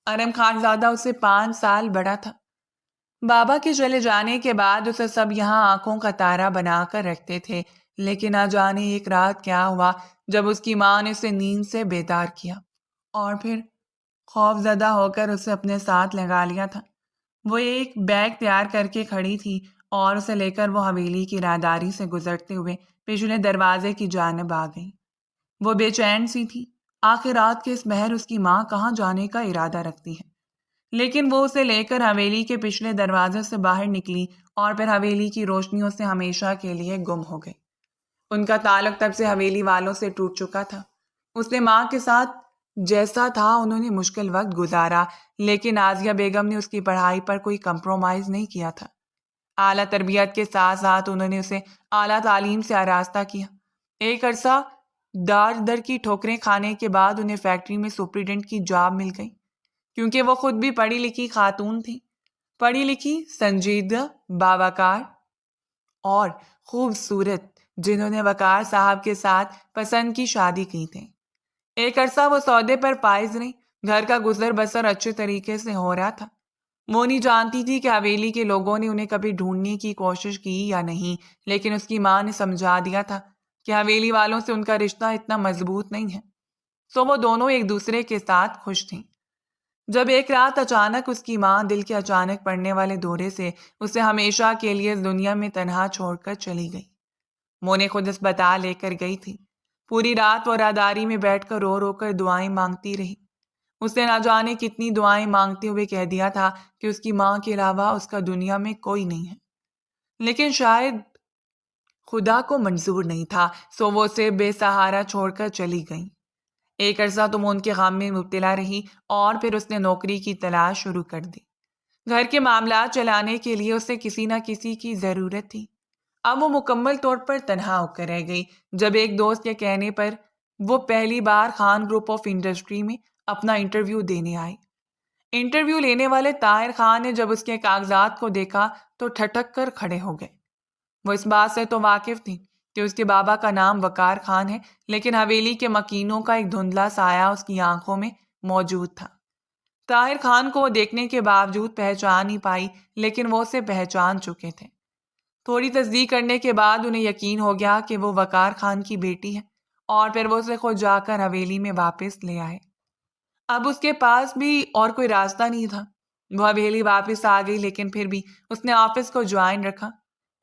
ارم خانزادہ اسے 5 سال بڑا تھا۔ بابا کے چلے جانے کے بعد اسے سب یہاں آنکھوں کا تارا بنا کر رکھتے تھے، لیکن نہ جانے ایک رات کیا ہوا جب اس کی ماں نے اسے نیند سے بیدار کیا اور پھر خوف زدہ ہو کر اسے اپنے ساتھ لگا لیا تھا۔ وہ ایک بیگ تیار کر کے کھڑی تھی اور اسے لے کر وہ حویلی کی راہداری سے گزرتے ہوئے پچھلے دروازے کی جانب آ گئی۔ وہ بے چین سی تھی، آخر رات کے اس مہر اس کی ماں کہاں جانے کا ارادہ رکھتی ہے، لیکن وہ اسے لے کر حویلی کے پچھلے دروازے سے باہر نکلی اور پھر حویلی کی روشنیوں سے ہمیشہ کے لیے گم ہو گئی۔ ان کا تعلق تب سے حویلی والوں سے ٹوٹ چکا تھا۔ اس نے ماں کے ساتھ جیسا تھا انہوں نے مشکل وقت گزارا، لیکن آزیہ بیگم نے اس کی پڑھائی پر کوئی کمپرومائز نہیں کیا تھا۔ اعلیٰ تربیت کے ساتھ ساتھ انہوں نے اسے اعلیٰ تعلیم سے آراستہ کیا۔ ایک عرصہ دار در کی ٹھوکریں کھانے کے بعد انہیں فیکٹری میں سپرنٹینڈنٹ کی جاب مل گئی، کیونکہ وہ خود بھی پڑھی لکھی خاتون تھی، پڑھی لکھی، سنجیدہ، باوقار اور خوبصورت، جنہوں نے وقار صاحب کے ساتھ پسند کی شادی کی تھی۔ ایک عرصہ وہ سودے پر فائز رہی، گھر کا گزر بسر اچھے طریقے سے ہو رہا تھا۔ وہ نہیں جانتی تھی کہ حویلی کے لوگوں نے انہیں کبھی ڈھونڈنے کی کوشش کی یا نہیں، لیکن اس کی ماں نے سمجھا دیا تھا کہ حویلی والوں سے ان کا رشتہ اتنا مضبوط نہیں ہے، سو وہ دونوں ایک دوسرے کے ساتھ خوش تھیں۔ جب ایک رات اچانک اس کی ماں دل کے اچانک پڑنے والے دورے سے اسے ہمیشہ کے لیے اس دنیا میں تنہا چھوڑ کر چلی گئی۔ وہ نے خود اسپتال لے کر گئی تھی۔ پوری رات وہ راہداری میں بیٹھ کر رو رو کر دعائیں مانگتی رہی۔ اس نے نہ جانے کتنی دعائیں مانگتے ہوئے کہہ دیا تھا کہ اس کی ماں کے علاوہ اس کا دنیا میں کوئی نہیں ہے، لیکن شاید خدا کو منظور نہیں تھا، سو وہ اسے بے سہارا چھوڑ کر چلی گئی۔ ایک عرصہ تو وہ ان کے غم میں مبتلا رہی اور پھر اس نے نوکری کی تلاش شروع کر دی۔ گھر کے معاملات چلانے کے لیے اسے کسی نہ کسی کی ضرورت تھی۔ اب وہ مکمل طور پر تنہا ہو کر رہ گئی جب ایک دوست کے کہنے پر وہ پہلی بار خان گروپ آف انڈسٹری میں اپنا انٹرویو دینے آئی۔ انٹرویو لینے والے طاہر خان نے جب اس کے کاغذات کو دیکھا تو ٹھٹک کر کھڑے ہو گئے۔ وہ اس بات سے تو واقف تھی کہ اس کے بابا کا نام وقار خان ہے، لیکن حویلی کے مکینوں کا ایک دھندلا سایہ اس کی آنکھوں میں موجود تھا۔ طاہر خان کو وہ دیکھنے کے باوجود پہچان نہیں پائی، لیکن وہ اسے پہچان چکے تھے۔ تھوڑی تصدیق کرنے کے بعد انہیں یقین ہو گیا کہ وہ وقار خان کی بیٹی ہے، اور پھر وہ اسے خود جا کر حویلی میں واپس لے آئے۔ اب اس کے پاس بھی اور کوئی راستہ نہیں تھا۔ وہ حویلی واپس آ گئی، لیکن پھر بھی اس نے آفس کو جوائن رکھا۔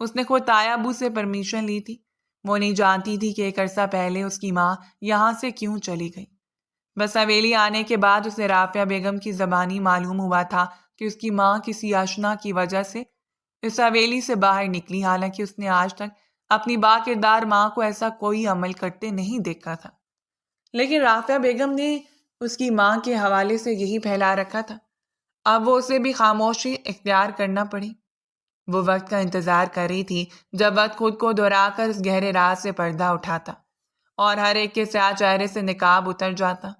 اس نے خود تایا ابو سے پرمیشن لی تھی۔ وہ نہیں جانتی تھی کہ ایک عرصہ پہلے اس کی ماں یہاں سے کیوں چلی گئی۔ بس حویلی آنے کے بعد اسے رافعہ بیگم کی زبانی معلوم ہوا تھا کہ اس کی ماں کسی آشنا کی وجہ سے اس حویلی سے باہر نکلی، حالانکہ اس نے آج تک اپنی با کردار ماں کو ایسا کوئی عمل کرتے نہیں دیکھا تھا۔ لیکن رافعہ بیگم نے اس کی ماں کے حوالے سے یہی پھیلا رکھا تھا۔ اب وہ اسے بھی خاموشی اختیار کرنا پڑی۔ وہ وقت کا انتظار کر رہی تھی جب وقت خود کو دہرا کر اس گہرے راز سے پردہ اٹھاتا اور ہر ایک کے سیاہ چہرے سے نقاب اتر جاتا۔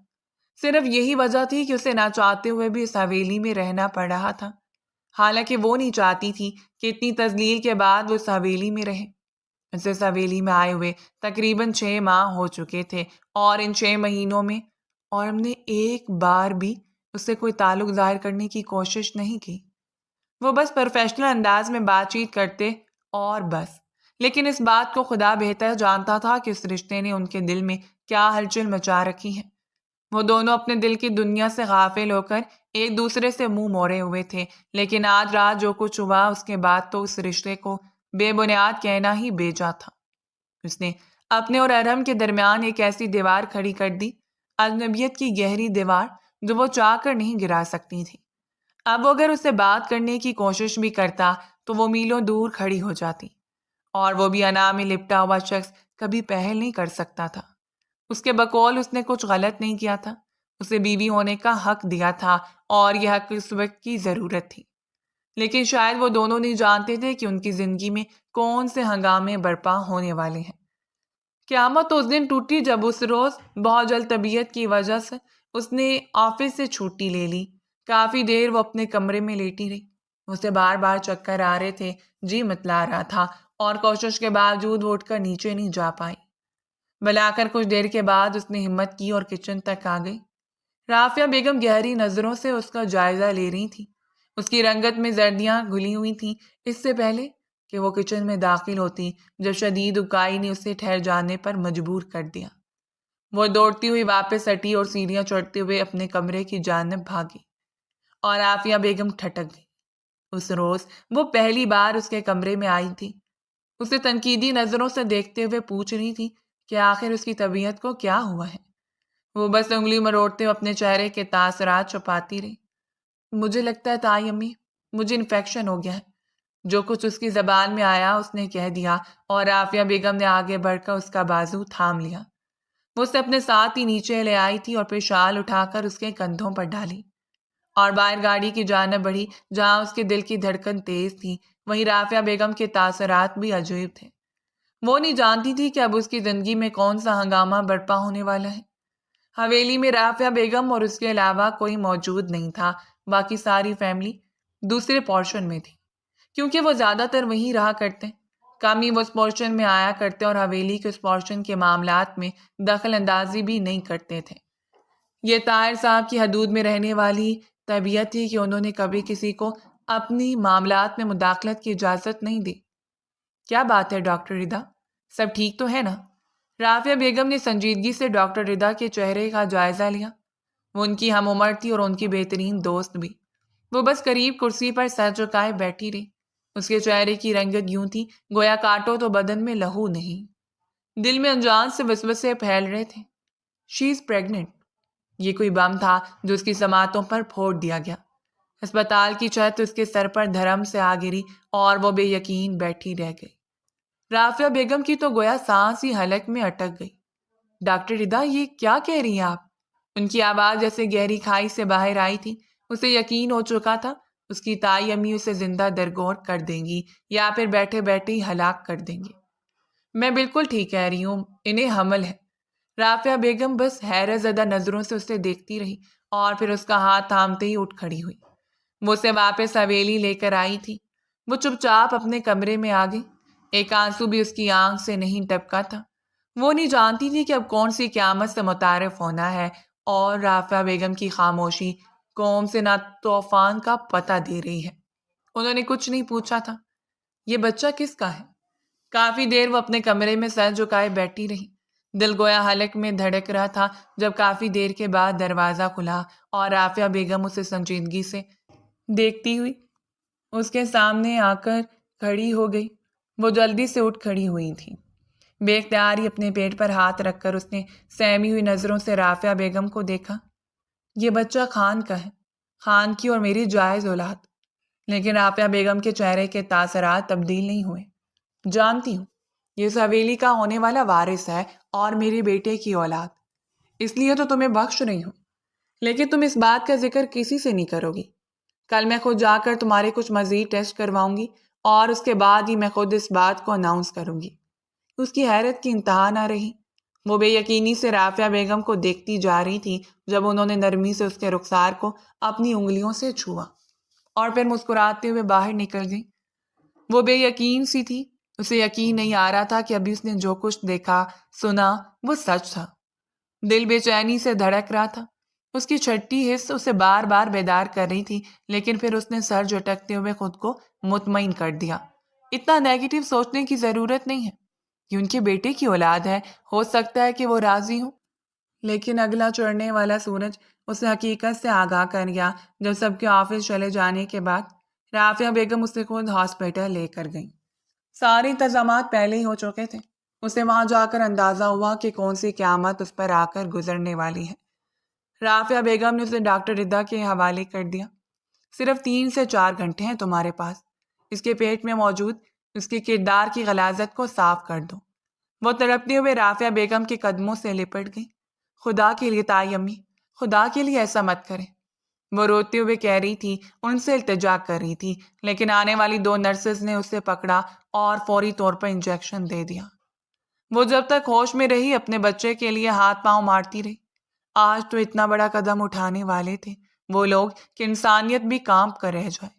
صرف یہی وجہ تھی کہ اسے نہ چاہتے ہوئے بھی اس حویلی میں رہنا پڑ رہا تھا، حالانکہ وہ نہیں چاہتی تھی کہ اتنی تذلیل کے بعد وہ اس حویلی میں رہے۔ اسے اس حویلی میں آئے ہوئے تقریباً 6 ماہ ہو چکے تھے، اور ان 6 مہینوں میں اور ہم نے ایک بار بھی اس سے کوئی تعلق ظاہر کرنے کی کوشش نہیں کی۔ وہ بس پروفیشنل انداز میں بات چیت کرتے اور بس، لیکن اس بات کو خدا بہتر جانتا تھا کہ اس رشتے نے ان کے دل میں کیا ہلچل مچا رکھی ہے۔ وہ دونوں اپنے دل کی دنیا سے غافل ہو کر ایک دوسرے سے منہ موڑے ہوئے تھے، لیکن آج رات جو کچھ ہوا اس کے بعد تو اس رشتے کو بے بنیاد کہنا ہی بیجا تھا۔ اس نے اپنے اور ارحم کے درمیان ایک ایسی دیوار کھڑی کر دی، اجنبیت کی گہری دیوار جو وہ چاہ کر نہیں گرا سکتی تھی۔ اب وہ اگر اسے بات کرنے کی کوشش بھی کرتا تو وہ میلوں دور کھڑی ہو جاتی، اور وہ بھی انا میں لپٹا ہوا شخص کبھی پہل نہیں کر سکتا تھا۔ اس کے بقول اس نے کچھ غلط نہیں کیا تھا، اسے بیوی ہونے کا حق دیا تھا، اور یہ حق اس وقت کی ضرورت تھی۔ لیکن شاید وہ دونوں نہیں جانتے تھے کہ ان کی زندگی میں کون سے ہنگامے برپا ہونے والے ہیں۔ قیامت اس دن ٹوٹی جب اس روز بہت جلد طبیعت کی وجہ سے اس نے آفس سے چھٹی لے لی۔ کافی دیر وہ اپنے کمرے میں لیٹی رہی۔ اسے بار بار چکر آ رہے تھے، جی متلا رہا تھا، اور کوشش کے باوجود وہ اٹھ کر نیچے نہیں جا پائی۔ بلا کر کچھ دیر کے بعد اس نے ہمت کی اور کچن تک آ گئی۔ رافعہ بیگم گہری نظروں سے اس کا جائزہ لے رہی تھی۔ اس کی رنگت میں زردیاں گھلی ہوئی تھیں اس سے پہلے کہ وہ کچن میں داخل ہوتی، جب شدید اکائی نے اسے ٹھہر جانے پر مجبور کر دیا۔ وہ دوڑتی ہوئی واپس ہٹی اور سیڑھیاں چڑھتے ہوئے اپنے کمرے کی جانب بھاگی، اور رافعہ بیگم ٹھٹک گئی۔ اس روز وہ پہلی بار اس کے کمرے میں آئی تھی۔ اسے تنقیدی نظروں سے دیکھتے ہوئے پوچھ رہی تھی کہ آخر اس کی طبیعت کو کیا ہوا ہے۔ وہ بس انگلی مروڑتے ہوئے اپنے چہرے کے تاثرات چھپاتی رہی۔ مجھے لگتا ہے تائی امی، مجھے انفیکشن ہو گیا ہے۔ جو کچھ اس کی زبان میں آیا اس نے کہہ دیا، اور رافعہ بیگم نے آگے بڑھ کر اس کا بازو تھام لیا۔ وہ اسے اپنے ساتھ ہی نیچے لے آئی تھی اور پھر شال اٹھا کر اس کے کندھوں پر ڈالی، اور باہر گاڑی کی جانب بڑھی جہاں اس کے دل کی دھڑکن تیز تھی۔ وہیں رافعہ بیگم کے تاثرات بھی عجیب تھے۔ وہ نہیں جانتی تھی کہ اب اس کی زندگی میں کون سا ہنگامہ برپا ہونے والا ہے۔ حویلی میں رافعہ بیگم اور اس کے علاوہ کوئی موجود نہیں تھا۔ باقی ساری فیملی دوسرے پورشن میں تھی، کیونکہ وہ زیادہ تر وہیں رہا کرتے۔ کم ہی وہ اس پورشن میں آیا کرتے اور حویلی کے اس پورشن کے معاملات میں دخل اندازی بھی نہیں کرتے تھے۔ یہ طاہر صاحب کی حدود میں رہنے والی طبیعت تھی کہ انہوں نے کبھی کسی کو اپنی معاملات میں مداخلت کی اجازت نہیں دی۔ کیا بات ہے ڈاکٹر ردا، سب ٹھیک تو ہے نا؟ رافعہ بیگم نے سنجیدگی سے ڈاکٹر ردا کے چہرے کا جائزہ لیا۔ وہ ان کی ہم عمر تھی اور ان کی بہترین دوست بھی۔ وہ بس قریب کرسی پر سر جھکائے بیٹھی رہی۔ اس کے چہرے کی رنگت یوں تھی گویا کاٹو تو بدن میں لہو نہیں۔ دل میں انجان سے وسوسے پھیل رہے تھے۔ شی از پریگننٹ۔ یہ کوئی بم تھا جو اس کی سماعتوں پر پھوڑ دیا گیا۔ ہسپتال کی چھت اس کے سر پر دھرم سے آ گری اور وہ بے یقین بیٹھی رہ گئی۔ رافعہ بیگم کی تو گویا سانس ہی حلق میں اٹک گئی۔ ڈاکٹر ردا، یہ کیا کہہ رہی ہیں آپ؟ ان کی آواز جیسے گہری کھائی سے باہر آئی تھی۔ اسے یقین ہو چکا تھا اس کی تائی امی اسے زندہ درگور کر دیں گی یا پھر بیٹھے بیٹھے ہی ہلاک کر دیں گے۔ میں بالکل ٹھیک کہہ رہی ہوں، انہیں حمل ہے۔ رافعہ بیگم بس حیرت زدہ نظروں سے اسے دیکھتی رہی اور پھر اس کا ہاتھ تھامتے ہی اٹھ کھڑی ہوئی۔ وہ اسے واپس حویلی لے کر آئی تھی۔ وہ چپ چاپ اپنے کمرے میں آ گئی۔ ایک آنسو بھی اس کی آنکھ سے نہیں ٹپکا تھا۔ وہ نہیں جانتی تھی کہ اب کون سی قیامت سے متعارف ہونا ہے، اور رافعہ بیگم کی خاموشی قوم سے نہ طوفان کا پتہ دے رہی ہے۔ انہوں نے کچھ نہیں پوچھا تھا، یہ بچہ کس کا ہے؟ کافی دیر وہ اپنے کمرے میں سر جھکائے بیٹھی رہی۔ دل گویا حلق میں دھڑک رہا تھا جب کافی دیر کے بعد دروازہ کھلا اور رافعہ بیگم اسے سنجیدگی سے دیکھتی ہوئی اس کے سامنے آ کر کھڑی ہو گئی۔ وہ جلدی سے اٹھ کھڑی ہوئی تھی۔ بے اختیار ہی اپنے پیٹ پر ہاتھ رکھ کر اس نے سہمی ہوئی نظروں سے رافعہ بیگم کو دیکھا۔ یہ بچہ خان کا ہے، خان کی اور میری جائز اولاد۔ لیکن رافعہ بیگم کے چہرے کے تاثرات تبدیل نہیں ہوئے۔ جانتی ہوں یہ اس حویلی کا ہونے والا وارث ہے اور میرے بیٹے کی اولاد، اس لیے تو تمہیں بخش رہی ہوں، لیکن تم اس بات کا ذکر کسی سے نہیں کرو گی۔ کل میں خود جا کر تمہارے کچھ مزید ٹیسٹ کرواؤں گی اور اس کے بعد ہی میں خود اس بات کو اناؤنس کروں گی۔ اس کی حیرت کی انتہا نہ رہی۔ وہ بے یقینی سے رافعہ بیگم کو دیکھتی جا رہی تھی جب انہوں نے نرمی سے اس کے رخسار کو اپنی انگلیوں سے چھوا اور پھر مسکراتے ہوئے باہر نکل گئی۔ وہ بے یقین سی تھی، اسے یقین نہیں آ رہا تھا کہ ابھی اس نے جو کچھ دیکھا سنا وہ سچ تھا۔ دل بے چینی سے دھڑک رہا تھا۔ اس کی چھٹی حس اسے بار بار بیدار کر رہی تھی، لیکن پھر اس نے سر جھٹکتے ہوئے خود کو مطمئن کر دیا۔ اتنا نیگیٹو سوچنے کی ضرورت نہیں ہے، یہ ان کے بیٹے کی اولاد ہے، ہو سکتا ہے کہ وہ راضی ہوں۔ لیکن اگلا چڑھنے والا سورج اسے حقیقت سے آگاہ کر گیا جب سب کے آفس چلے جانے کے بعد رافعہ بیگم اسے خود ہاسپٹل لے کر گئیں۔ سارے انتظامات پہلے ہی ہو چکے تھے۔ اسے وہاں جا کر اندازہ ہوا کہ کون سی قیامت اس پر آ کر گزرنے والی ہے۔ رافعہ بیگم نے اسے ڈاکٹر ردا کے حوالے کر دیا۔ صرف 3 سے 4 گھنٹے ہیں تمہارے پاس، اس کے پیٹ میں موجود اس کے کردار کی غلاظت کو صاف کر دو۔ وہ تڑپتے ہوئے رافعہ بیگم کے قدموں سے لپٹ گئی۔ خدا کے لیے تائی امی، خدا کے لیے ایسا مت کریں، وہ روتے ہوئے کہہ رہی تھی، ان سے التجا کر رہی تھی، لیکن آنے والی 2 نرسز نے اسے پکڑا اور فوری طور پر انجیکشن دے دیا۔ وہ جب تک ہوش میں رہی اپنے بچے کے لیے ہاتھ پاؤں مارتی رہی۔ آج تو اتنا بڑا قدم اٹھانے والے تھے وہ لوگ کہ انسانیت بھی کانپ کر رہ جائے۔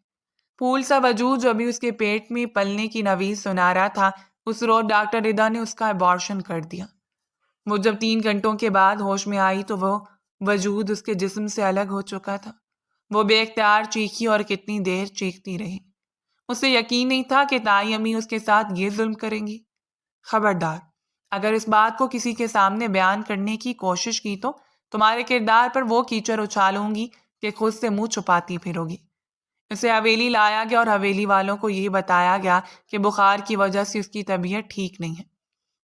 پھول سا وجود جو ابھی اس کے پیٹ میں پلنے کی نوید سنا رہا تھا، اس روز ڈاکٹر ردا نے اس کا ابارشن کر دیا۔ وہ جب 3 گھنٹوں کے بعد ہوش میں آئی تو وہ وجود اس کے جسم سے الگ ہو چکا تھا۔ وہ بے اختیار چیخی اور کتنی دیر چیختی رہی۔ اسے یقین نہیں تھا کہ تائی امی اس کے ساتھ یہ ظلم کریں گی۔ خبردار، اگر اس بات کو کسی کے سامنے بیان کرنے کی کوشش کی تو تمہارے کردار پر وہ کیچڑ اچھالوں گی کہ خود سے منہ چھپاتی پھرو گی۔ اسے حویلی لایا گیا اور حویلی والوں کو یہ بتایا گیا کہ بخار کی وجہ سے اس کی طبیعت ٹھیک نہیں ہے۔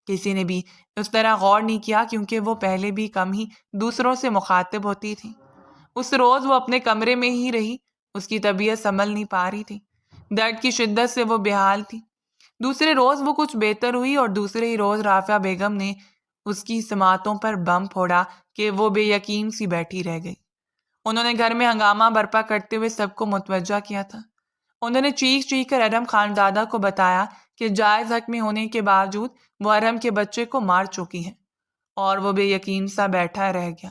کسی نے بھی اس طرح غور نہیں کیا کیونکہ وہ پہلے بھی کم ہی دوسروں سے مخاطب ہوتی تھی۔ اس روز وہ اپنے کمرے میں ہی رہی، اس کی طبیعت سنبھل نہیں پا رہی تھی، درد کی شدت سے وہ بے حال تھی۔ دوسرے روز وہ کچھ بہتر ہوئی اور دوسرے ہی روز رافعہ بیگم نے اس کی سماعتوں پر بم پھوڑا کہ وہ بے یقین سی بیٹھی رہ گئی۔ انہوں نے گھر میں ہنگامہ برپا کرتے ہوئے سب کو متوجہ کیا تھا۔ انہوں نے چیخ چیخ کر ارم خاندادہ کو بتایا کہ جائز حق میں ہونے کے باوجود وہ ارم کے بچے کو مار چکی ہیں، اور وہ بے یقین سا بیٹھا رہ گیا۔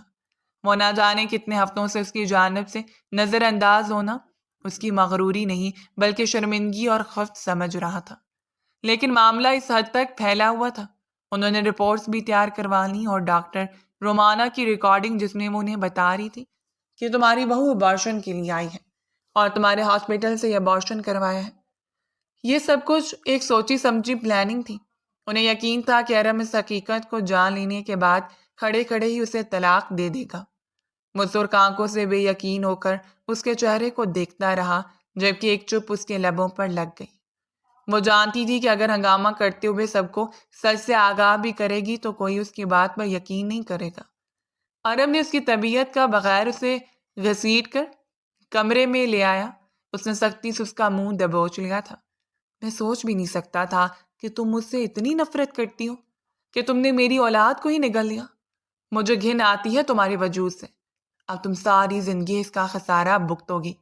وہ نہ جانے کتنے ہفتوں سے اس کی جانب سے نظر انداز ہونا اس کی مغروری نہیں بلکہ شرمندگی اور خفت سمجھ رہا تھا۔ لیکن معاملہ اس حد تک پھیلا ہوا تھا، انہوں نے رپورٹس بھی تیار کروا لیں اور ڈاکٹر رومانہ کی ریکارڈنگ جس میں وہ انہیں بتا رہی تھی کہ تمہاری بہو ابارشن کے لیے آئی ہے اور تمہارے ہاسپٹل سے یہ ابارشن کروایا ہے، یہ سب کچھ ایک سوچی سمجھی پلاننگ تھی۔ انہیں یقین تھا کہ ارم اس حقیقت کو جان لینے کے بعد کھڑے کھڑے ہی اسے طلاق دے دے گا۔ وہ سرخ آنکھوں سے بے یقین ہو کر اس کے چہرے کو دیکھتا رہا جبکہ ایک چپ اس کے لبوں پر لگ گئی۔ وہ جانتی تھی کہ اگر ہنگامہ کرتے ہوئے سب کو سچ سے آگاہ بھی کرے گی تو کوئی اس کی بات پر یقین نہیں کرے گا۔ ارم نے اس کی طبیعت کا بغیر اسے گھسیٹ کر کمرے میں لے آیا۔ اس نے سختی سے اس کا منہ دبوچ لیا تھا۔ میں سوچ بھی نہیں سکتا تھا کہ تم مجھ سے اتنی نفرت کرتی ہو کہ تم نے میری اولاد کو ہی نگل لیا۔ مجھے گھن آتی ہے تمہارے وجود سے۔ اب تم ساری زندگی اس کا خسارہ بھگتو گی۔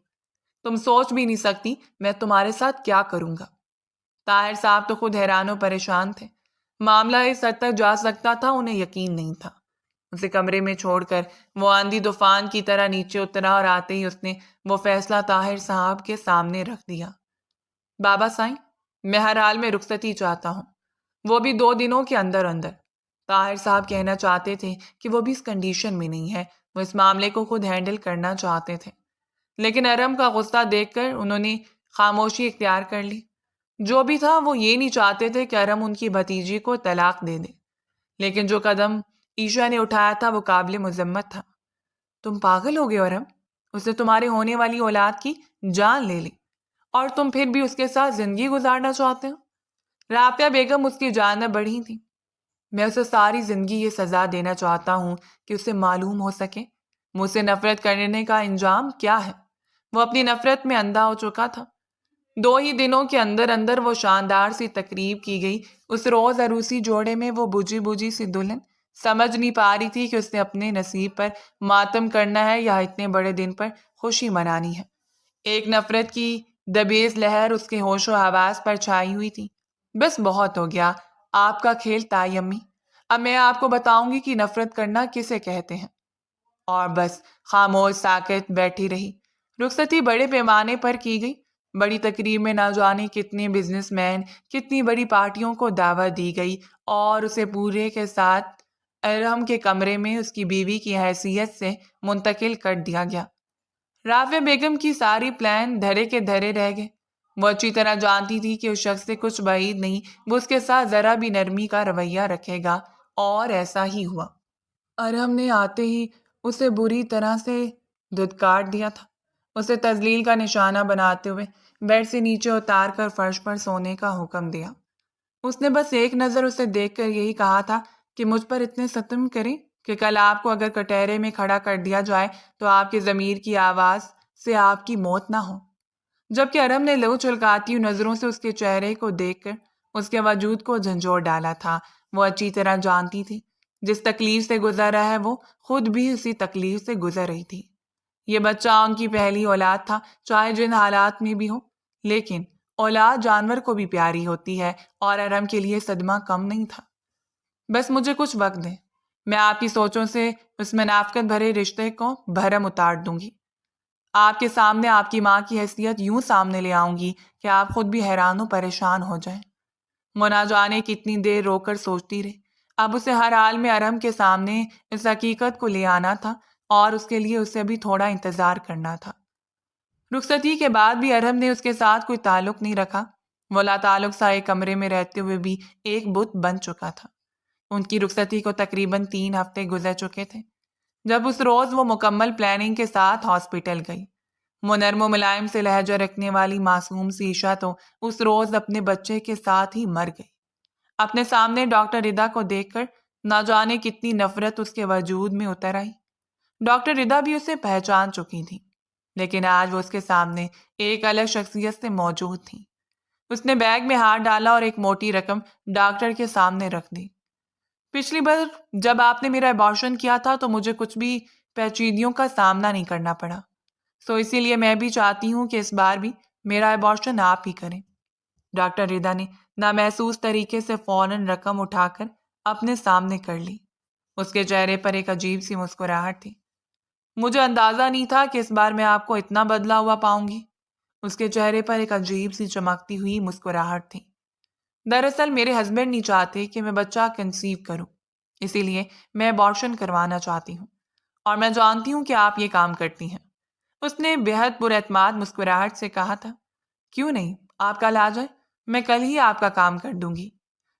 تم سوچ بھی نہیں سکتی میں تمہارے ساتھ کیا کروں گا۔ طاہر صاحب تو خود حیران و پریشان تھے۔ معاملہ اس حد تک جا سکتا تھا انہیں یقین نہیں تھا۔ اسے کمرے میں چھوڑ کر وہ آندھی طوفان کی طرح نیچے اترا اور آتے ہی اس نے وہ فیصلہ طاہر صاحب کے سامنے رکھ دیا۔ بابا سائیں، میں ہر حال میں رخصتی چاہتا ہوں، وہ بھی 2 دنوں کے اندر اندر۔ طاہر صاحب کہنا چاہتے تھے کہ وہ بھی اس کنڈیشن میں نہیں ہے، وہ اس معاملے کو خود ہینڈل کرنا چاہتے تھے، لیکن ارم کا غصہ دیکھ کر انہوں نے خاموشی اختیار کر لی۔ جو بھی تھا وہ یہ نہیں چاہتے تھے کہ ارم ان کی بھتیجی کو طلاق دے دے، لیکن جو قدم ایشا نے اٹھایا تھا وہ قابل مذمت تھا۔ تم پاگل ہو گئے ارم، اس نے تمہارے ہونے والی اولاد کی جان لے لی اور تم پھر بھی اس کے ساتھ زندگی گزارنا چاہتے ہو؟ رافعہ بیگم اس کی جانب بڑھی تھی۔ میں اسے ساری زندگی یہ سزا دینا چاہتا ہوں کہ اسے معلوم ہو سکے مجھ سے نفرت کرنے کا انجام کیا ہے۔ وہ اپنی نفرت میں اندھا ہو چکا تھا۔ 2 ہی دنوں کے اندر اندر وہ شاندار سی تقریب کی گئی۔ اس روز عروسی جوڑے میں وہ بجھی بجھی سی دلہن سمجھ نہیں پا رہی تھی کہ اس نے اپنے نصیب پر ماتم کرنا ہے یا اتنے بڑے دن پر خوشی منانی ہے۔ ایک نفرت کی دبیز لہر اس کے ہوش و حواس پر چھائی ہوئی تھی۔ بس بہت ہو گیا آپ کا کھیل تائی امی، اب میں آپ کو بتاؤں گی کہ نفرت کرنا کسے کہتے ہیں۔ اور بس خاموش ساکت بیٹھی رہی۔ رخصتی بڑے پیمانے پر کی گئی۔ بڑی تقریب میں نہ جانے کتنے بزنس مین، کتنی بڑی پارٹیوں کو دعوت دی گئی اور اسے پورے کے ساتھ ارحم کے کمرے میں اس کی بیوی کی حیثیت سے منتقل کر دیا گیا۔ رافعہ بیگم کی ساری پلان دھرے کے دھرے رہ گئے۔ وہ اچھی طرح جانتی تھی کہ اس شخص سے کچھ بعید نہیں، وہ اس کے ساتھ ذرا بھی نرمی کا رویہ رکھے گا، اور ایسا ہی ہوا۔ ارحم نے آتے ہی اسے بری طرح سے دھتکار دیا تھا۔ اسے تذلیل کا نشانہ بناتے ہوئے بیڈ سے نیچے اتار کر فرش پر سونے کا حکم دیا۔ اس نے بس ایک نظر اسے دیکھ کر یہی کہا تھا کہ مجھ پر اتنے ستم کریں کہ کل آپ کو اگر کٹہرے میں کھڑا کر دیا جائے تو آپ کے ضمیر کی آواز سے آپ کی موت نہ ہو۔ جبکہ ارحم نے لو چلکاتی ہوئی نظروں سے اس کے چہرے کو دیکھ کر اس کے وجود کو جھنجھوڑ ڈالا تھا۔ وہ اچھی طرح جانتی تھی جس تکلیف سے گزر رہا ہے وہ خود بھی اسی تکلیف سے گزر رہی تھی۔ یہ بچہ ان کی پہلی اولاد تھا، چاہے جن حالات میں بھی ہو، لیکن اولاد جانور کو بھی پیاری ہوتی ہے اور ارحم کے لیے صدمہ کم نہیں تھا۔ بس مجھے کچھ وقت دیں، میں آپ کی سوچوں سے اس منافقت بھرے رشتے کو بھرم اتار دوں گی۔ آپ کے سامنے آپ کی ماں کی حیثیت یوں سامنے لے آؤں گی کہ آپ خود بھی حیران و پریشان ہو جائیں۔ وہ نہ جانے کتنی دیر رو کر سوچتی رہی۔ اب اسے ہر حال میں ارحم کے سامنے اس حقیقت کو لے آنا تھا اور اس کے لیے اسے بھی تھوڑا انتظار کرنا تھا۔ رخصتی کے بعد بھی ارحم نے اس کے ساتھ کوئی تعلق نہیں رکھا۔ وہ لا تعلق سا ایک کمرے میں رہتے ہوئے بھی ایک بت بن چکا تھا۔ ان کی رخصتی کو تقریباً 3 ہفتے گزر چکے تھے جب اس روز وہ مکمل پلاننگ کے ساتھ ہاسپٹل گئی۔ وہ نرم و ملائم سے لہجہ رکھنے والی معصوم سی عشا تو اس روز اپنے بچے کے ساتھ ہی مر گئی۔ اپنے سامنے ڈاکٹر ردا کو دیکھ کر نہ جانے کتنی نفرت اس کے وجود میں اتر آئی۔ ڈاکٹر ردا بھی اسے پہچان چکی تھی، لیکن آج وہ اس کے سامنے ایک الگ شخصیت سے موجود تھی۔ اس نے بیگ میں ہاتھ ڈالا اور ایک موٹی رقم ڈاکٹر کے سامنے رکھ دی۔ پچھلی بار جب آپ نے میرا ابارشن کیا تھا تو مجھے کچھ بھی پیچیدگیوں کا سامنا نہیں کرنا پڑا، سو اسی لیے میں بھی چاہتی ہوں کہ اس بار بھی میرا ابارشن آپ ہی کریں۔ ڈاکٹر ردا نے نامحسوس طریقے سے فوراً رقم اٹھا کر اپنے سامنے کر لی۔ اس کے چہرے پر ایک عجیب سی مسکراہٹ تھی۔ مجھے اندازہ نہیں تھا کہ اس بار میں آپ کو اتنا بدلا ہوا پاؤں گی۔ اس کے چہرے پر ایک عجیب سی چمکتی ہوئی مسکراہٹ تھی۔ دراصل میرے ہسبینڈ نہیں چاہتے کہ میں بچہ کنسیو کروں، اسی لیے میں ابارشن کروانا چاہتی ہوں، اور میں جانتی ہوں کہ آپ یہ کام کرتی ہیں۔ اس نے بے حد پر اعتماد مسکراہٹ سے کہا تھا۔ کیوں نہیں، آپ کل آ جائیں، میں کل ہی آپ کا کام کر دوں گی۔